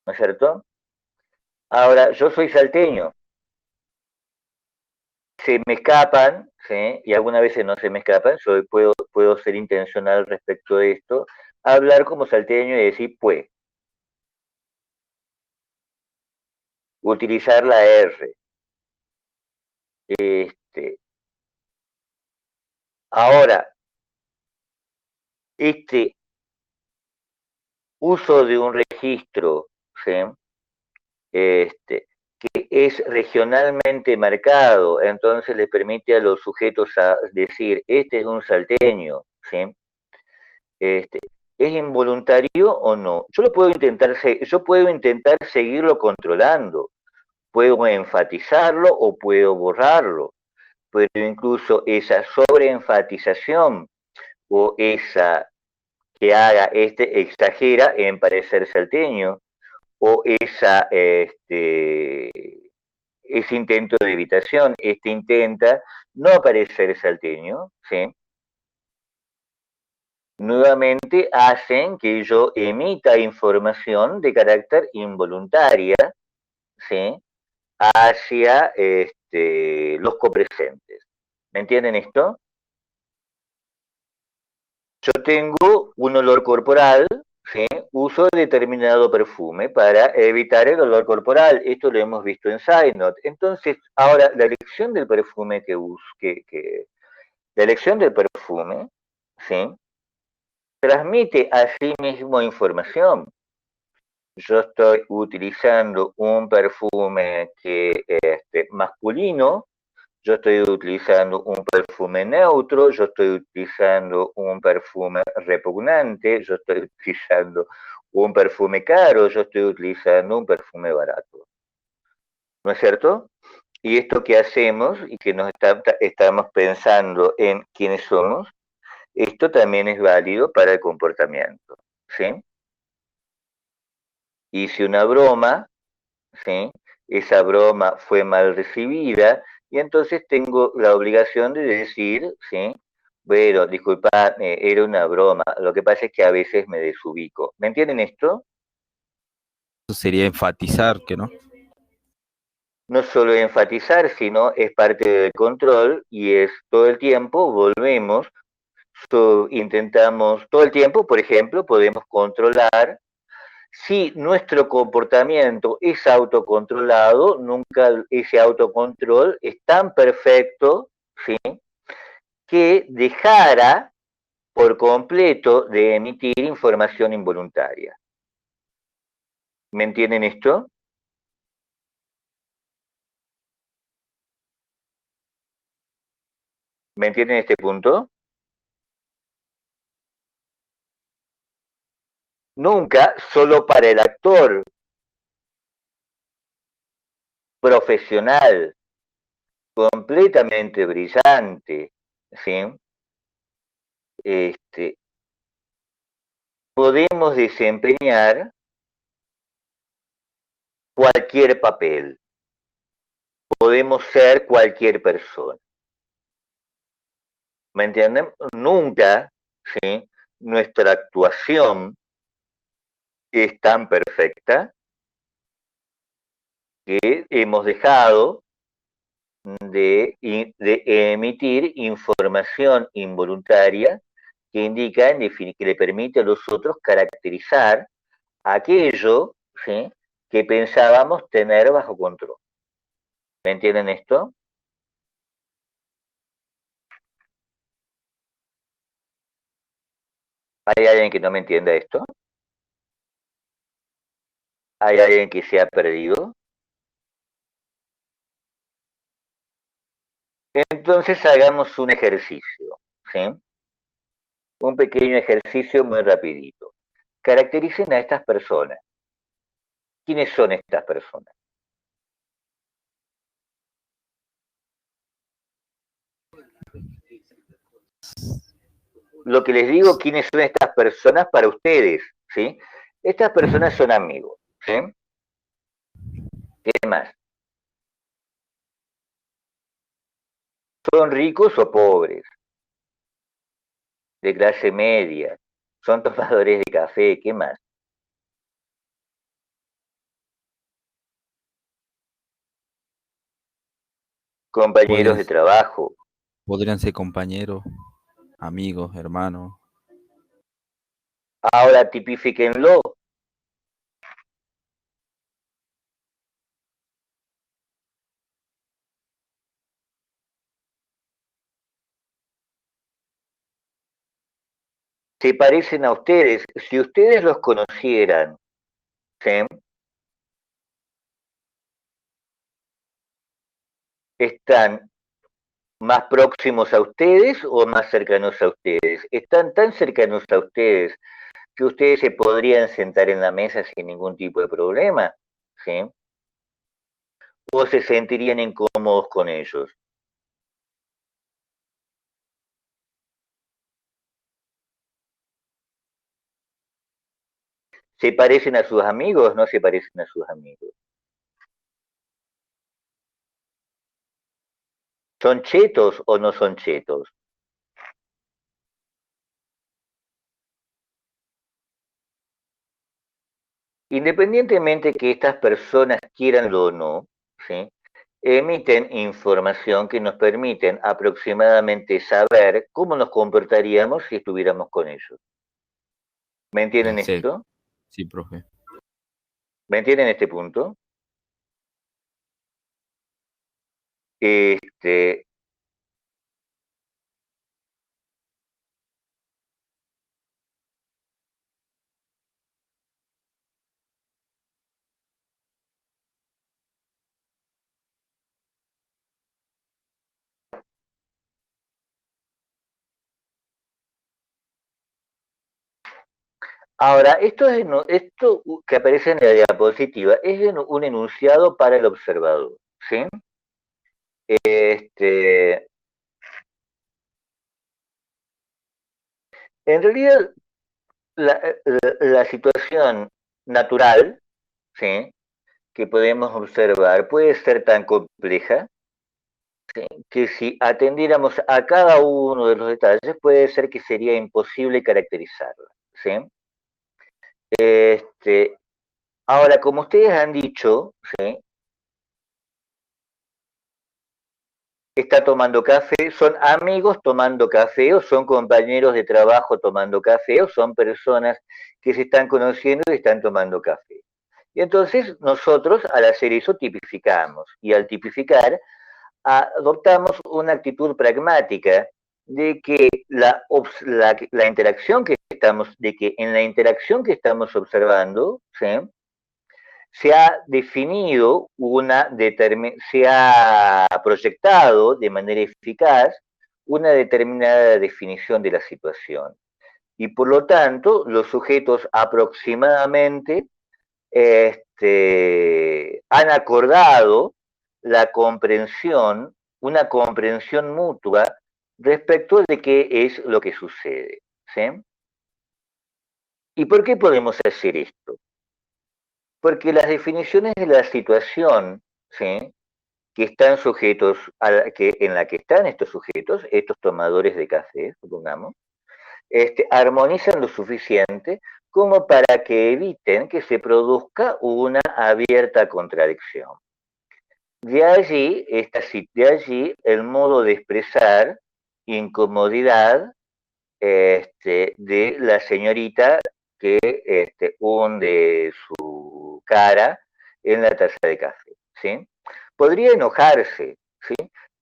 ¿no es cierto? Ahora, yo soy salteño, se me escapan, ¿sí?, y algunas veces no se me escapan, yo puedo ser intencional respecto de esto, hablar como salteño y decir pues, utilizar la R. Este, ahora, este uso de un registro, ¿sí?, este, que es regionalmente marcado, entonces le permite a los sujetos a decir, este es un salteño, ¿sí? Este, ¿es involuntario o no? Yo puedo intentar seguirlo controlando, puedo enfatizarlo o puedo borrarlo, pero incluso esa sobreenfatización o esa que haga exagera en parecer salteño, o ese intento de evitación, intenta no parecer salteño, ¿sí?, nuevamente hacen que yo emita información de carácter involuntaria, ¿sí?, hacia los copresentes. ¿Me entienden esto? Yo tengo un olor corporal, ¿sí?, uso determinado perfume para evitar el olor corporal. Esto lo hemos visto en SideNote. Entonces, ahora, la elección del perfume que uso, la elección del perfume, ¿sí?, transmite a sí mismo información. Yo estoy utilizando un perfume masculino, yo estoy utilizando un perfume neutro, yo estoy utilizando un perfume repugnante, yo estoy utilizando un perfume caro, yo estoy utilizando un perfume barato. ¿No es cierto? Y esto que hacemos y que estamos pensando en quiénes somos, esto también es válido para el comportamiento, ¿sí? Hice una broma, ¿sí? Esa broma fue mal recibida y entonces tengo la obligación de decir, ¿sí?, bueno, disculpadme, era una broma, lo que pasa es que a veces me desubico. ¿Me entienden esto? Eso sería enfatizar que no. No solo enfatizar, sino es parte del control y es todo el tiempo, volvemos, intentamos, todo el tiempo, por ejemplo, podemos controlar. Si nuestro comportamiento es autocontrolado, nunca ese autocontrol es tan perfecto, ¿sí?, que dejara por completo de emitir información involuntaria. ¿Me entienden esto? ¿Me entienden este punto? Nunca solo para el actor profesional, completamente brillante, ¿sí?, podemos desempeñar cualquier papel, podemos ser cualquier persona. ¿Me entienden? Nunca, ¿sí?, nuestra actuación es tan perfecta que hemos dejado de emitir información involuntaria que indica, que le permite a los otros caracterizar aquello, ¿sí?, que pensábamos tener bajo control. ¿Me entienden esto? ¿Hay alguien que no me entienda esto? ¿Hay alguien que se ha perdido? Entonces hagamos un ejercicio, ¿sí? Un pequeño ejercicio muy rapidito. Caractericen a estas personas. ¿Quiénes son estas personas? Lo que les digo, ¿quiénes son estas personas para ustedes? ¿Sí? Estas personas son amigos, ¿sí? ¿Qué más? ¿Son ricos o pobres? ¿De clase media? ¿Son tomadores de café? ¿Qué más? Compañeros de Pues trabajo. podrían ser compañeros, amigos, hermanos. Ahora tipifíquenlo. Se parecen a ustedes. Si ustedes los conocieran, ¿sí?, están más próximos a ustedes o más cercanos a ustedes. Están tan cercanos a ustedes que ustedes se podrían sentar en la mesa sin ningún tipo de problema, ¿sí? O se sentirían incómodos con ellos. ¿Se parecen a sus amigos? ¿No se parecen a sus amigos? ¿Son chetos o no son chetos? Independientemente que estas personas quieranlo o no, ¿sí?, emiten información que nos permiten aproximadamente saber cómo nos comportaríamos si estuviéramos con ellos. ¿Me entienden Sí, esto? sí, profe. ¿Me entienden este punto? Este, ahora, esto que aparece en la diapositiva es un enunciado para el observador, ¿sí? Este, en realidad, la situación natural, ¿sí?, que podemos observar puede ser tan compleja, ¿sí?, que si atendiéramos a cada uno de los detalles puede ser que sería imposible caracterizarla, ¿sí? Este, ahora, como ustedes han dicho, ¿sí?, está tomando café, son amigos tomando café o son compañeros de trabajo tomando café o son personas que se están conociendo y están tomando café. Y entonces nosotros al hacer eso tipificamos y al tipificar adoptamos una actitud pragmática de que la interacción que estamos, de que en la interacción que estamos observando, ¿sí?, se ha definido se ha proyectado de manera eficaz una determinada definición de la situación. Y por lo tanto, los sujetos aproximadamente han acordado la comprensión, una comprensión mutua respecto de qué es lo que sucede, ¿sí? ¿Y por qué podemos hacer esto? Porque las definiciones de la situación, ¿sí?, que están sujetos en la que están estos sujetos, estos tomadores de café, supongamos, armonizan lo suficiente como para que eviten que se produzca una abierta contradicción. de allí el modo de expresar incomodidad de la señorita que hunde su cara en la taza de café, ¿sí? Podría enojarse, ¿sí?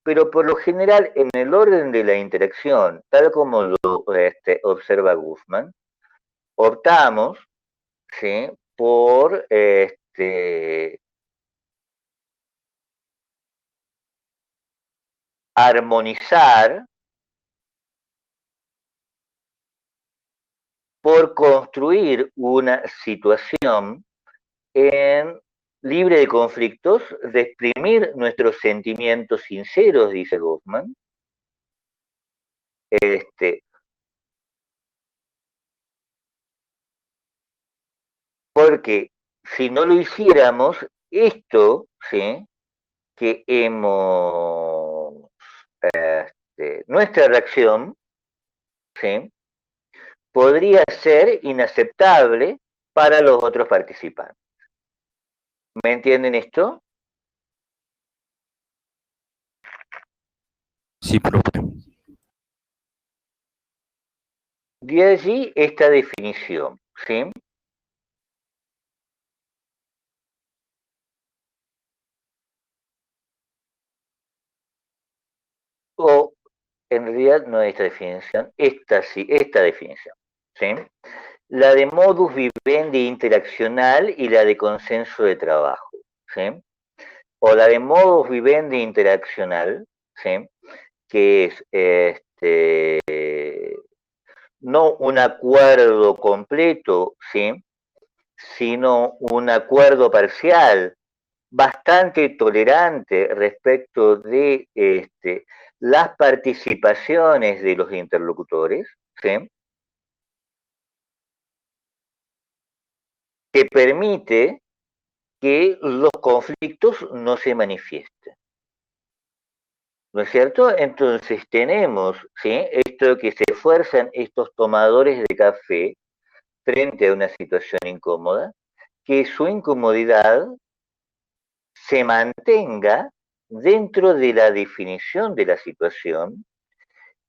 Pero por lo general, en el orden de la interacción, tal como lo observa Guzmán, optamos, ¿sí? Por armonizar, por construir una situación libre de conflictos, de exprimir nuestros sentimientos sinceros, dice Goffman, porque si no lo hiciéramos, esto, ¿sí? Que hemos, nuestra reacción, ¿sí? Podría ser inaceptable para los otros participantes. ¿Me entienden esto? Sí, profe. De allí esta definición, ¿sí? O en realidad no esta definición, esta sí, esta definición, ¿sí? La de modus vivendi interaccional y la de consenso de trabajo, ¿sí? O la de modus vivendi interaccional, ¿sí? Que es no un acuerdo completo, ¿sí? Sino un acuerdo parcial, bastante tolerante respecto de las participaciones de los interlocutores, ¿sí? Que permite que los conflictos no se manifiesten. ¿No es cierto? Entonces tenemos, ¿sí? Esto que se esfuerzan estos tomadores de café frente a una situación incómoda, que su incomodidad se mantenga dentro de la definición de la situación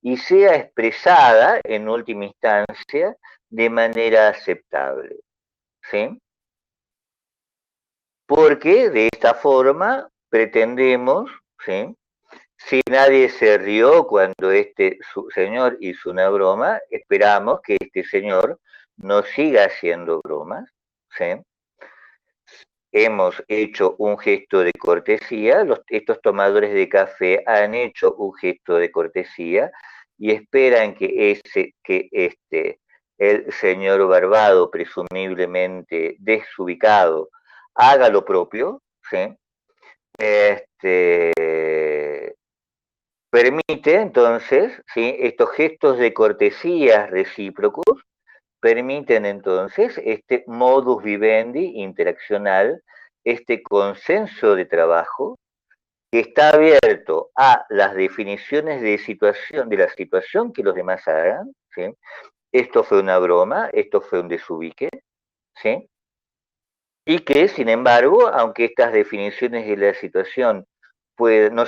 y sea expresada en última instancia de manera aceptable, ¿sí? Porque de esta forma pretendemos, ¿sí? Si nadie se rió cuando su señor hizo una broma, esperamos que este señor no siga haciendo bromas, ¿sí? Hemos hecho un gesto de cortesía, estos tomadores de café han hecho un gesto de cortesía y esperan que el señor Barbado, presumiblemente desubicado, haga lo propio, ¿sí? Permite entonces, ¿sí? Estos gestos de cortesía recíprocos permiten entonces este modus vivendi interaccional, este consenso de trabajo que está abierto a las definiciones de la situación que los demás hagan, ¿sí? Esto fue una broma, esto fue un desubique, ¿sí? Y que, sin embargo, aunque estas definiciones de la situación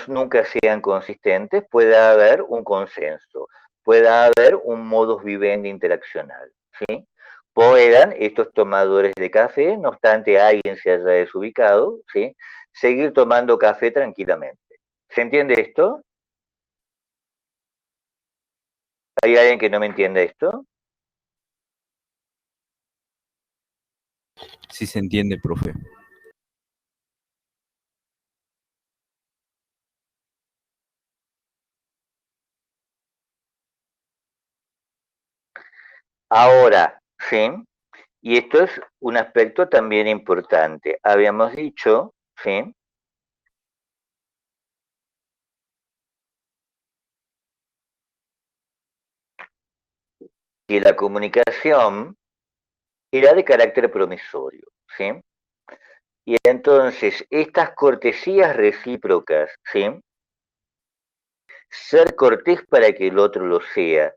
nunca sean consistentes, pueda haber un consenso, pueda haber un modus vivendi interaccional, ¿sí? Puedan estos tomadores de café, no obstante alguien se haya desubicado, ¿sí? Seguir tomando café tranquilamente. ¿Se entiende esto? ¿Hay alguien que no me entienda esto? Sí se entiende, profe. Ahora, ¿sí? Y esto es un aspecto también importante. Habíamos dicho, ¿sí? Que la comunicación era de carácter promisorio, ¿sí? Y entonces estas cortesías recíprocas, ¿sí? Ser cortés para que el otro lo sea,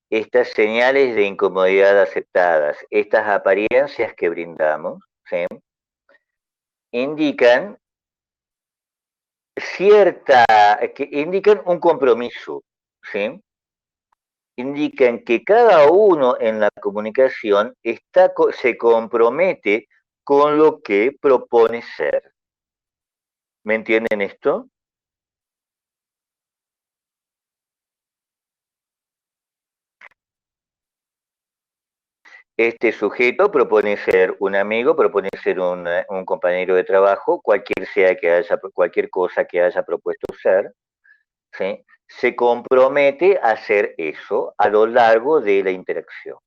estas señales de incomodidad aceptadas, estas apariencias que brindamos, ¿sí? Indican que indican un compromiso, ¿sí? Indican que cada uno en la comunicación se compromete con lo que propone ser. ¿Me entienden esto? Este sujeto propone ser un amigo, propone ser un compañero de trabajo, cualquier cosa que haya propuesto ser, ¿sí? Se compromete a hacer eso a lo largo de la interacción.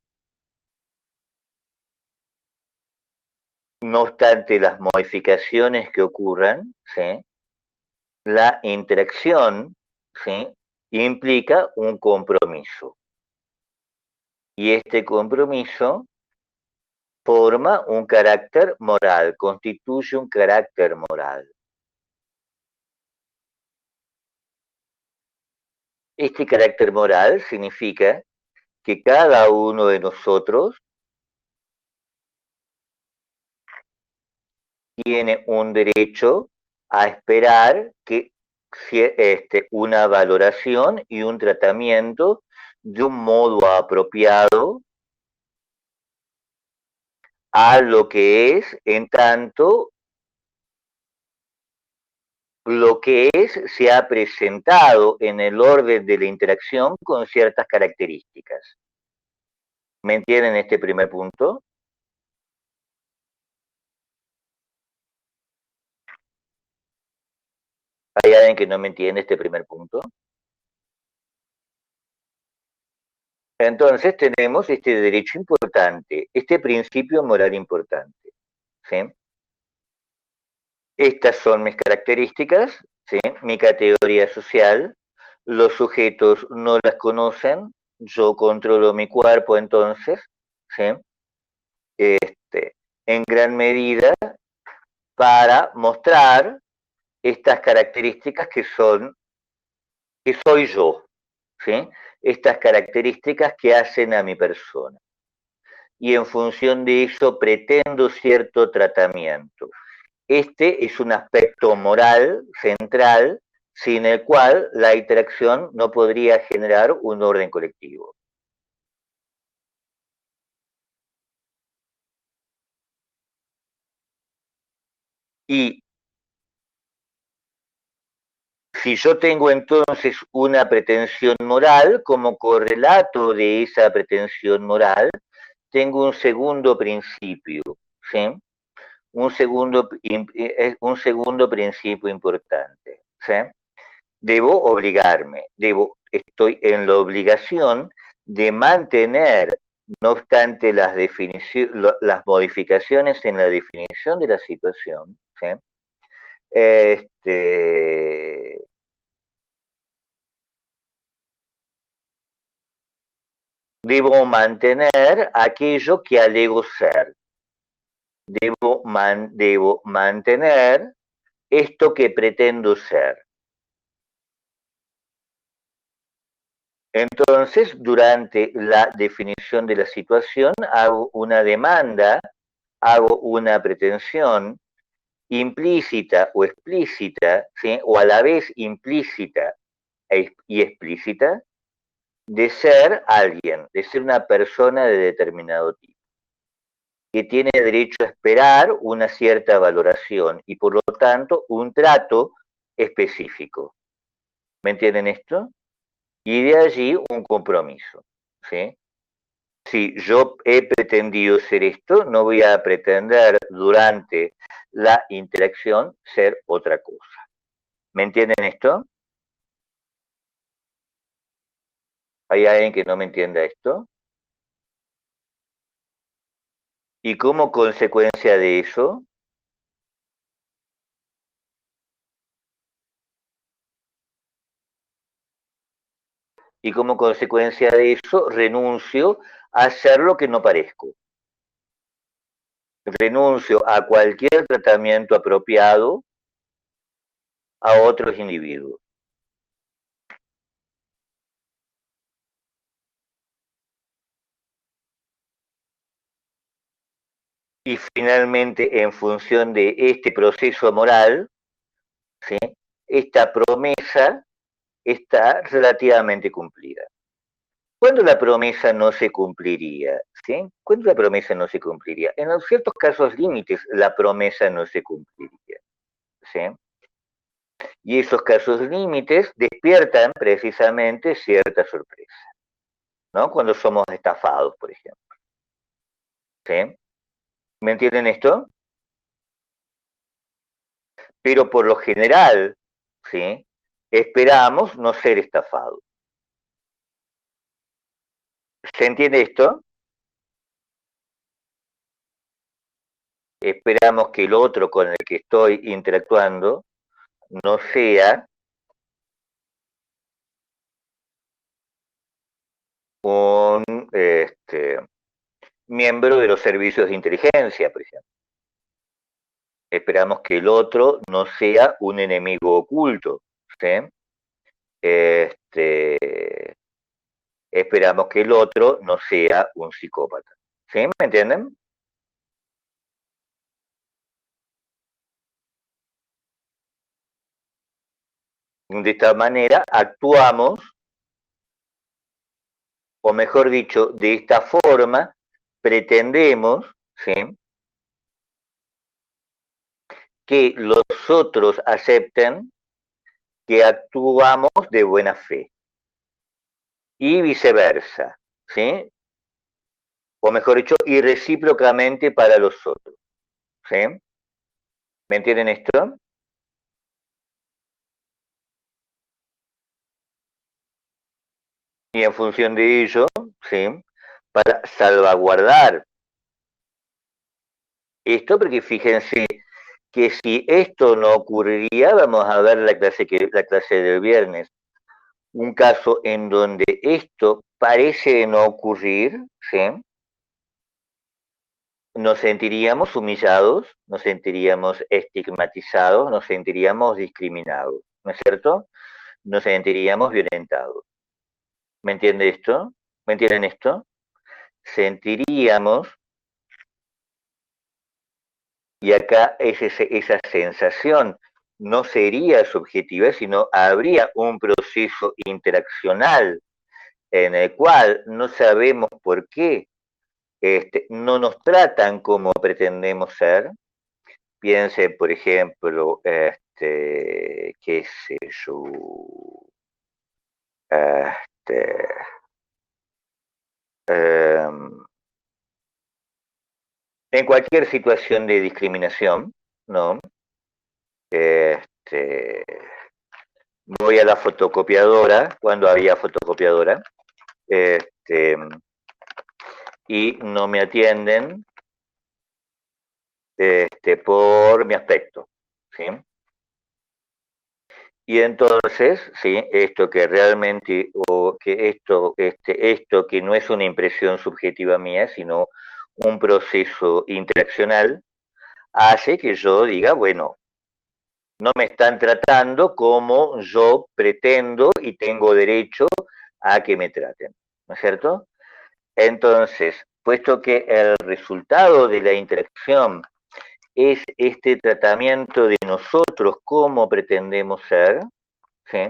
No obstante las modificaciones que ocurran, ¿sí? La interacción, ¿sí? Implica un compromiso. Y este compromiso forma un carácter moral, constituye un carácter moral. Este carácter moral significa que cada uno de nosotros tiene un derecho a esperar que una valoración y un tratamiento de un modo apropiado a lo que es, en tanto lo que es se ha presentado en el orden de la interacción con ciertas características. ¿Me entienden este primer punto? ¿Hay alguien que no me entiende este primer punto? Entonces tenemos este derecho importante, este principio moral importante. ¿Sí? Estas son mis características, ¿sí? Mi categoría social. Los sujetos no las conocen, yo controlo mi cuerpo entonces, ¿sí? En gran medida para mostrar estas características que soy yo, ¿sí? Estas características que hacen a mi persona. Y en función de eso pretendo cierto tratamiento. Este es un aspecto moral central sin el cual la interacción no podría generar un orden colectivo. Y si yo tengo entonces una pretensión moral, como correlato de esa pretensión moral, tengo un segundo principio, ¿sí? Un segundo principio importante, ¿sí? Debo obligarme, estoy en la obligación de mantener, no obstante las modificaciones en la definición de la situación, ¿sí? Este, debo mantener aquello que alego ser. Debo mantener esto que pretendo ser. Entonces, durante la definición de la situación, hago una demanda, hago una pretensión implícita o explícita, ¿sí? O a la vez implícita y explícita, de ser alguien, de ser una persona de determinado tipo, que tiene derecho a esperar una cierta valoración y por lo tanto un trato específico. ¿Me entienden esto? Y de allí un compromiso, ¿sí? Si yo he pretendido ser esto, no voy a pretender durante la interacción ser otra cosa. ¿Me entienden esto? ¿Hay alguien que no me entienda esto? Y como consecuencia de eso, renuncio a ser lo que no parezco. Renuncio a cualquier tratamiento apropiado a otros individuos. Y finalmente, en función de este proceso moral, ¿sí? esta promesa está relativamente cumplida. ¿Cuándo la promesa no se cumpliría? ¿Sí? ¿Cuándo la promesa no se cumpliría? En ciertos casos límites la promesa no se cumpliría. ¿Sí? Y esos casos límites despiertan precisamente cierta sorpresa, ¿no? Cuando somos estafados, por ejemplo. ¿Sí? ¿Me entienden esto? Pero por lo general, ¿sí? Esperamos no ser estafados. ¿Se entiende esto? Esperamos que el otro con el que estoy interactuando no sea un miembro de los servicios de inteligencia, por ejemplo. Esperamos que el otro no sea un enemigo oculto, ¿sí? Esperamos que el otro no sea un psicópata. ¿Sí? ¿Me entienden? De esta manera actuamos, o mejor dicho, de esta forma pretendemos, ¿sí?, que los otros acepten que actuamos de buena fe. Y viceversa, ¿sí? O mejor dicho, y recíprocamente para los otros, ¿sí? ¿Me entienden esto? Y en función de ello, ¿sí?, para salvaguardar esto, porque fíjense que si esto no ocurriría, vamos a ver la clase del viernes, un caso en donde esto parece no ocurrir, ¿sí?, nos sentiríamos humillados, nos sentiríamos estigmatizados, nos sentiríamos discriminados, ¿no es cierto? Nos sentiríamos violentados. ¿Me entiende esto? ¿Me entienden esto? Sentiríamos, y acá es esa sensación no sería subjetiva, sino habría un proceso interaccional en el cual no sabemos por qué no nos tratan como pretendemos ser. Piense, por ejemplo, qué sé yo, este, en cualquier situación de discriminación, ¿no? Voy a la fotocopiadora, cuando había fotocopiadora, y no me atienden por mi aspecto, ¿sí? Y entonces, sí, esto que realmente, o que esto que no es una impresión subjetiva mía, sino un proceso interaccional, hace que yo diga, bueno, no me están tratando como yo pretendo y tengo derecho a que me traten, ¿no es cierto? Entonces, puesto que el resultado de la interacción es este tratamiento de nosotros como pretendemos ser, ¿sí?,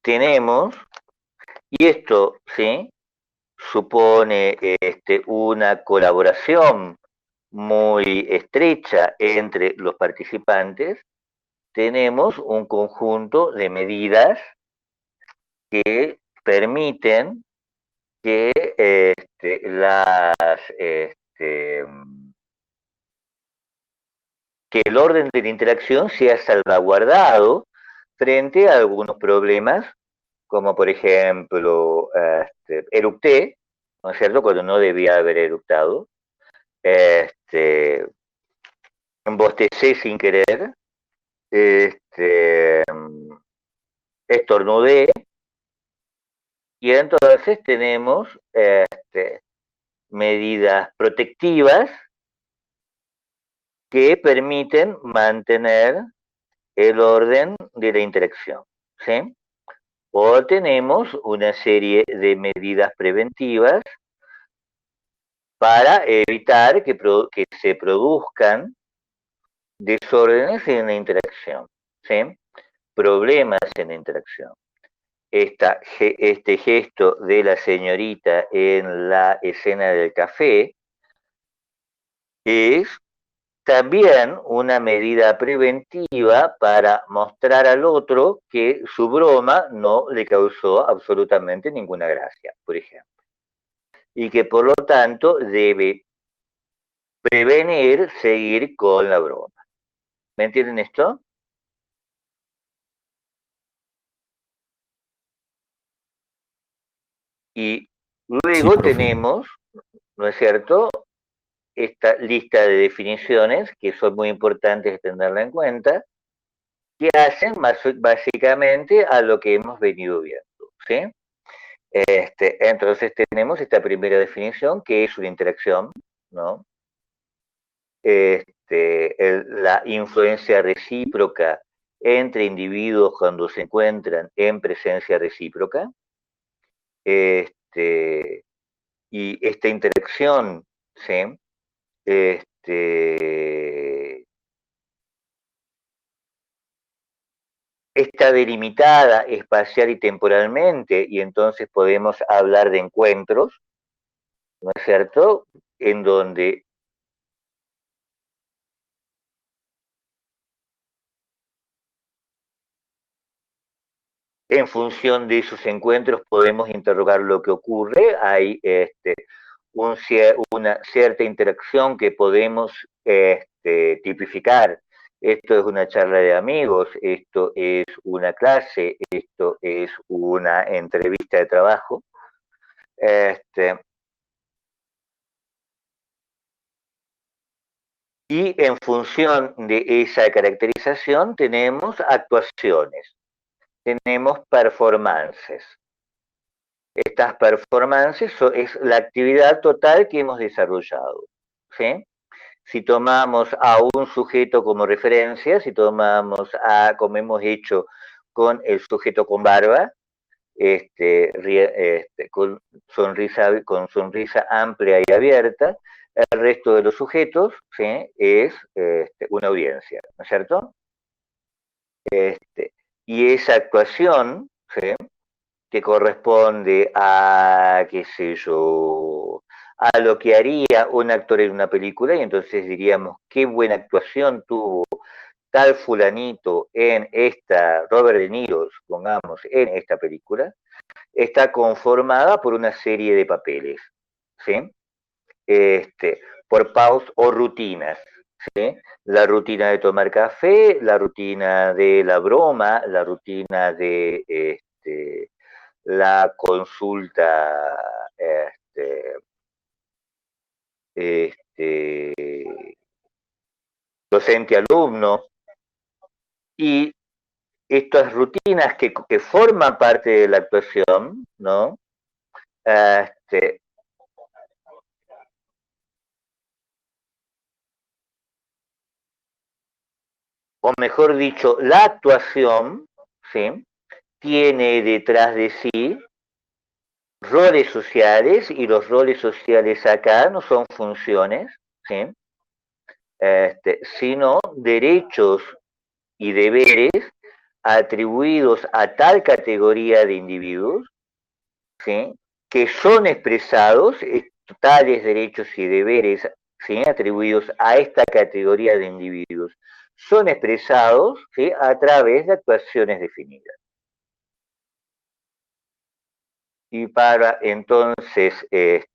tenemos, y esto, ¿sí?, supone una colaboración muy estrecha entre los participantes, tenemos un conjunto de medidas que permiten que que el orden de la interacción sea salvaguardado frente a algunos problemas, como por ejemplo, eructé, ¿no es cierto?, cuando no debía haber eructado, embostecé sin querer, estornudé, y entonces tenemos medidas protectivas que permiten mantener el orden de la interacción, ¿sí? O tenemos una serie de medidas preventivas para evitar que se produzcan desórdenes en la interacción, ¿sí? Problemas en la interacción. Este gesto de la señorita en la escena del café es también una medida preventiva para mostrar al otro que su broma no le causó absolutamente ninguna gracia, por ejemplo, y que por lo tanto debe prevenir seguir con la broma. ¿Me entienden esto? Y Sí, luego profe. tenemos, ¿no es cierto?, esta lista de definiciones que son muy importantes tenerla en cuenta, que hacen básicamente a lo que hemos venido viendo, ¿sí? Entonces tenemos esta primera definición que es una interacción, ¿no? La influencia recíproca entre individuos cuando se encuentran en presencia recíproca. Y esta interacción, ¿sí? Está delimitada espacial y temporalmente, y entonces podemos hablar de encuentros, ¿no es cierto?, en donde en función de esos encuentros podemos interrogar lo que ocurre. Hay una cierta interacción que podemos tipificar. Esto es una charla de amigos, esto es una clase, esto es una entrevista de trabajo. Y en función de esa caracterización tenemos actuaciones, tenemos performances. Estas performances es la actividad total que hemos desarrollado, ¿sí? Si tomamos a un sujeto como referencia, si tomamos como hemos hecho con el sujeto con barba, con sonrisa amplia y abierta, el resto de los sujetos, ¿sí?, es una audiencia, ¿no es cierto? Y esa actuación, ¿sí?, que corresponde a, qué sé yo, a lo que haría un actor en una película, y entonces diríamos, qué buena actuación tuvo tal fulanito en esta, Robert De Niro, pongamos, en esta película, está conformada por una serie de papeles, ¿sí? Por pausas o rutinas, ¿sí? La rutina de tomar café, la rutina de la broma, la rutina de la consulta este, docente-alumno, y estas rutinas que forman parte de la actuación, ¿no? O mejor dicho, la actuación, ¿sí?, tiene detrás de sí roles sociales, y los roles sociales acá no son funciones, ¿sí?, sino derechos y deberes atribuidos a tal categoría de individuos, ¿sí?, que son expresados, tales derechos y deberes, ¿sí?, atribuidos a esta categoría de individuos, son expresados, ¿sí?, a través de actuaciones definidas. Y para entonces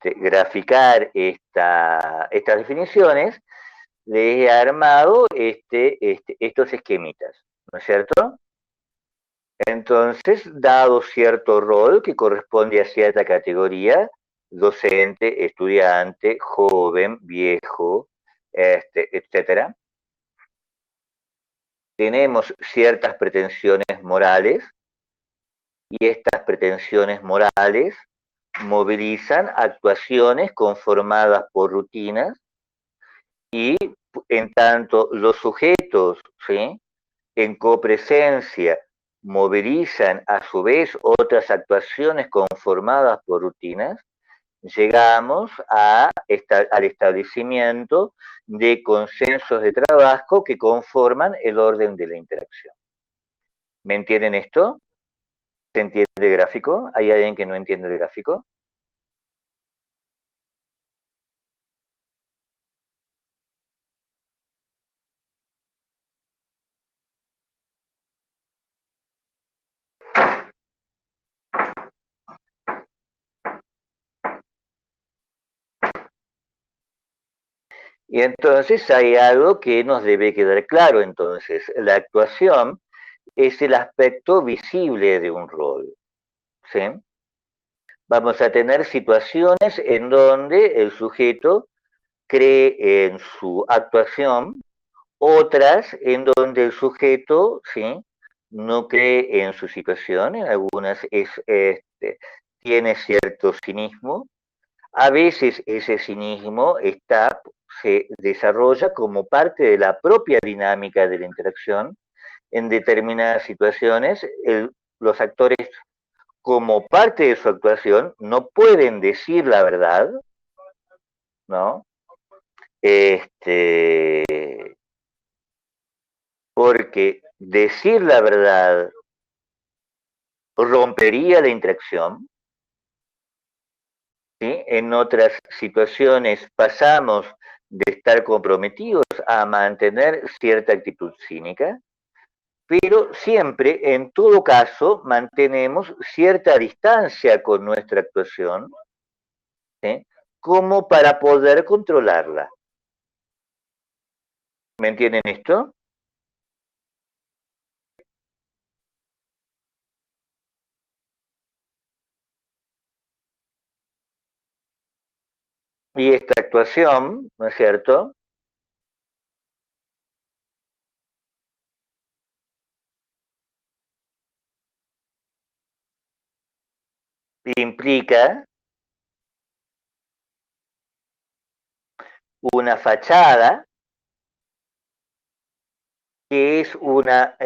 graficar estas definiciones, les he armado estos esquemitas, ¿no es cierto? Entonces, dado cierto rol que corresponde a cierta categoría, docente, estudiante, joven, viejo, etcétera, tenemos ciertas pretensiones morales, y estas pretensiones morales movilizan actuaciones conformadas por rutinas, y en tanto los sujetos, ¿sí?, en copresencia movilizan a su vez otras actuaciones conformadas por rutinas, llegamos al establecimiento de consensos de trabajo que conforman el orden de la interacción. ¿Me entienden esto? ¿Se entiende el gráfico? ¿Hay alguien que no entiende el gráfico? Y entonces hay algo que nos debe quedar claro. Entonces, la actuación es el aspecto visible de un rol. ¿Sí? Vamos a tener situaciones en donde el sujeto cree en su actuación, otras en donde el sujeto, ¿sí?, no cree en su situación, en algunas tiene cierto cinismo. A veces ese cinismo se desarrolla como parte de la propia dinámica de la interacción. En determinadas situaciones, los actores, como parte de su actuación, no pueden decir la verdad, ¿no? Porque decir la verdad rompería la interacción. ¿Sí? En otras situaciones pasamos de estar comprometidos a mantener cierta actitud cínica, pero siempre, en todo caso, mantenemos cierta distancia con nuestra actuación, ¿sí?, como para poder controlarla. ¿Me entienden esto? Y esta actuación, ¿no es cierto?, implica una fachada que es una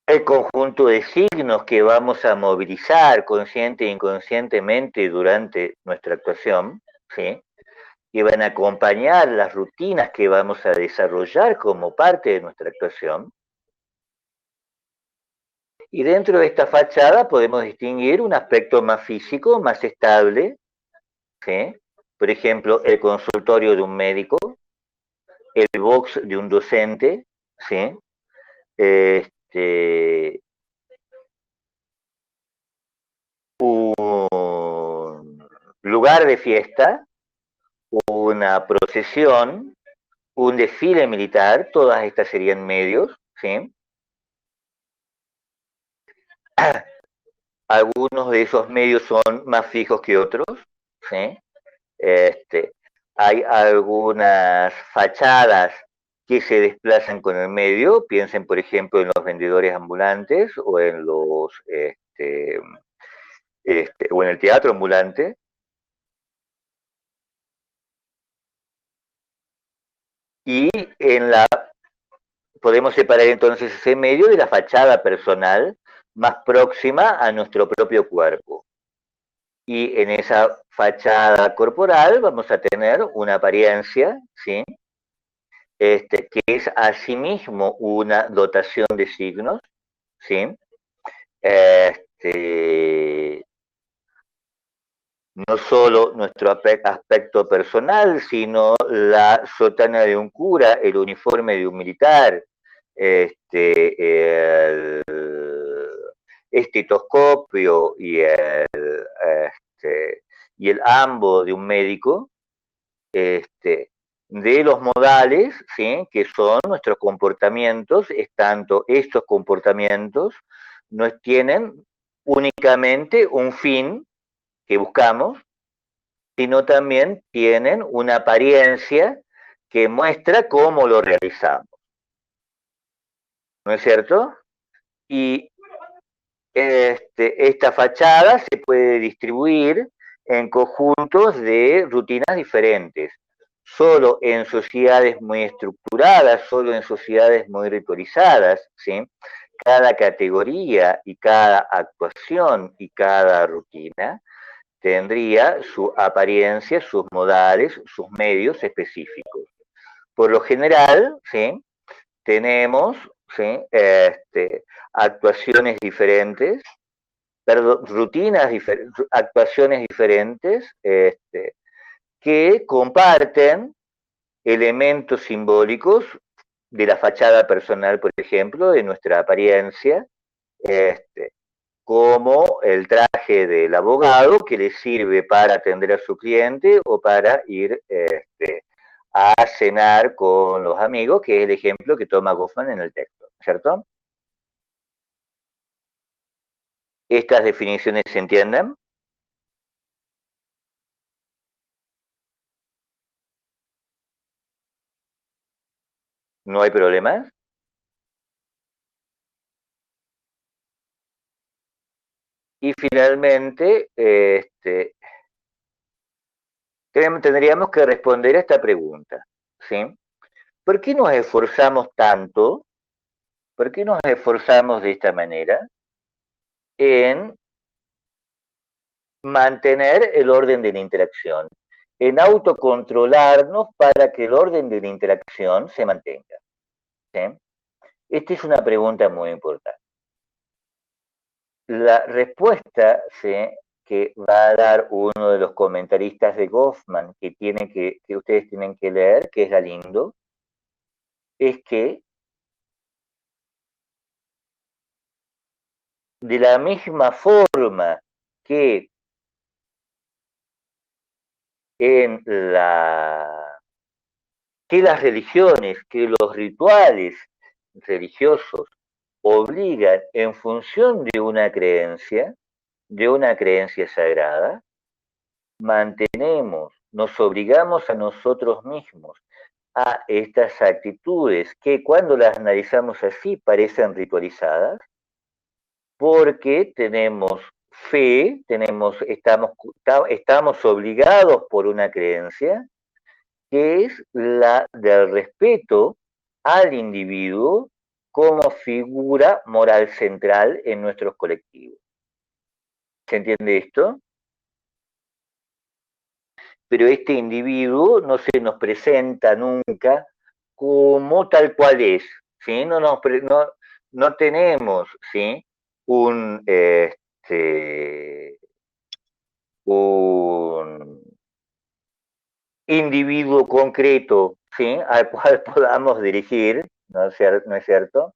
el conjunto de signos que vamos a movilizar consciente e inconscientemente durante nuestra actuación, ¿sí?, que van a acompañar las rutinas que vamos a desarrollar como parte de nuestra actuación. Y dentro de esta fachada podemos distinguir un aspecto más físico, más estable, ¿sí? Por ejemplo, el consultorio de un médico, el box de un docente, ¿sí? Un lugar de fiesta, una procesión, un desfile militar, todas estas serían medios, ¿sí? Algunos de esos medios son más fijos que otros, ¿sí? Hay algunas fachadas que se desplazan con el medio, piensen por ejemplo en los vendedores ambulantes o en los o en el teatro ambulante. Y podemos separar entonces ese medio de la fachada personal más próxima a nuestro propio cuerpo. Y en esa fachada corporal vamos a tener una apariencia, ¿sí?, que es asimismo una dotación de signos, ¿sí? No solo nuestro aspecto personal, sino la sotana de un cura, el uniforme de un militar, el estetoscopio y el ambo de un médico, de los modales, ¿sí?, que son nuestros comportamientos, tanto estos comportamientos nos tienen únicamente un fin que buscamos, sino también tienen una apariencia que muestra cómo lo realizamos. ¿No es cierto? Y esta fachada se puede distribuir en conjuntos de rutinas diferentes. solo en sociedades muy estructuradas, solo en sociedades muy ritualizadas, ¿sí? Cada categoría y cada actuación y cada rutina tendría su apariencia, sus modales, sus medios específicos. Por lo general, ¿sí? Tenemos, ¿sí? Actuaciones diferentes, perdón, actuaciones diferentes, que comparten elementos simbólicos de la fachada personal, por ejemplo, de nuestra apariencia, como el traje del abogado que le sirve para atender a su cliente o para ir a cenar con los amigos, que es el ejemplo que toma Goffman en el texto, ¿cierto? ¿Estas definiciones se entienden? ¿No hay problemas? Y finalmente, tendríamos que responder a esta pregunta, ¿sí? ¿Por qué nos esforzamos tanto? ¿Por qué nos esforzamos de esta manera en mantener el orden de la interacción, en autocontrolarnos para que el orden de la interacción se mantenga? ¿Sí? Esta es una pregunta muy importante. La respuesta, ¿sí?, que va a dar uno de los comentaristas de Goffman que ustedes tienen que leer, que es Galindo, es que de la misma forma que en que las religiones, que los rituales religiosos obligan en función de una creencia sagrada, nos obligamos a nosotros mismos a estas actitudes que cuando las analizamos así parecen ritualizadas, porque tenemos fe, estamos obligados por una creencia, que es la del respeto al individuo como figura moral central en nuestros colectivos. ¿Se entiende esto? Pero este individuo no se nos presenta nunca como tal cual es, ¿sí? No tenemos, ¿sí?, un, un individuo concreto, ¿sí?, al cual podamos dirigir, ¿no es cierto?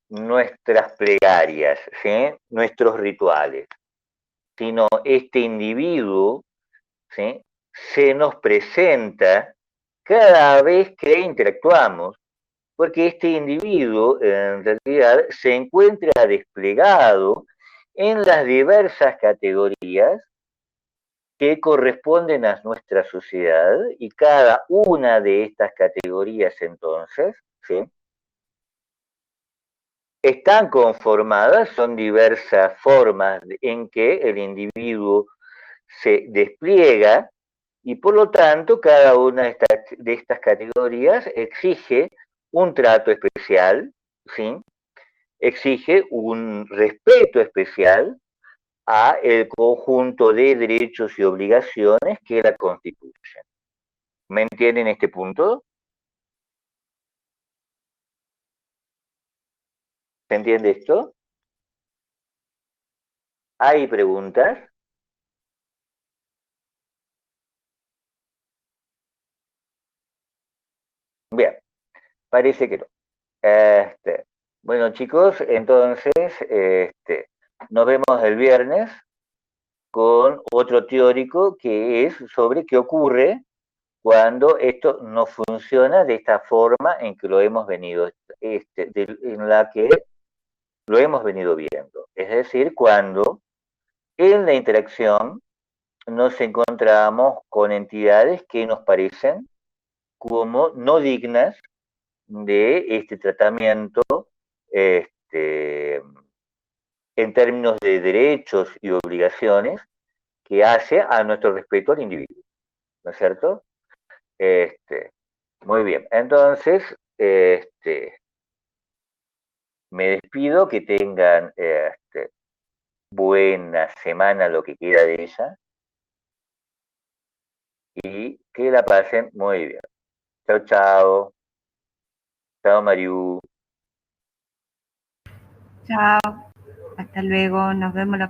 Nuestras plegarias, ¿sí?, nuestros rituales, sino este individuo, ¿sí?, se nos presenta cada vez que interactuamos, porque este individuo en realidad se encuentra desplegado en las diversas categorías que corresponden a nuestra sociedad, y cada una de estas categorías entonces, ¿sí?, están conformadas, son diversas formas en que el individuo se despliega, y por lo tanto cada una de estas categorías exige un trato especial, ¿sí?, exige un respeto especial a el conjunto de derechos y obligaciones que la constituyen. ¿Me entienden este punto? ¿Se entiende esto? ¿Hay preguntas? Bien, parece que no. Bueno, chicos, entonces nos vemos el viernes con otro teórico que es sobre qué ocurre cuando esto no funciona de esta forma en que lo hemos venido, en la que lo hemos venido viendo. Es decir, cuando en la interacción nos encontramos con entidades que nos parecen como no dignas de este tratamiento, este, en términos de derechos y obligaciones que hace a nuestro respeto al individuo. ¿no es cierto? Muy bien, entonces, me despido, que tengan buena semana, lo que queda de ella, y que la pasen muy bien. Chao, chao. Chao, Mariú. Chao, hasta luego, nos vemos la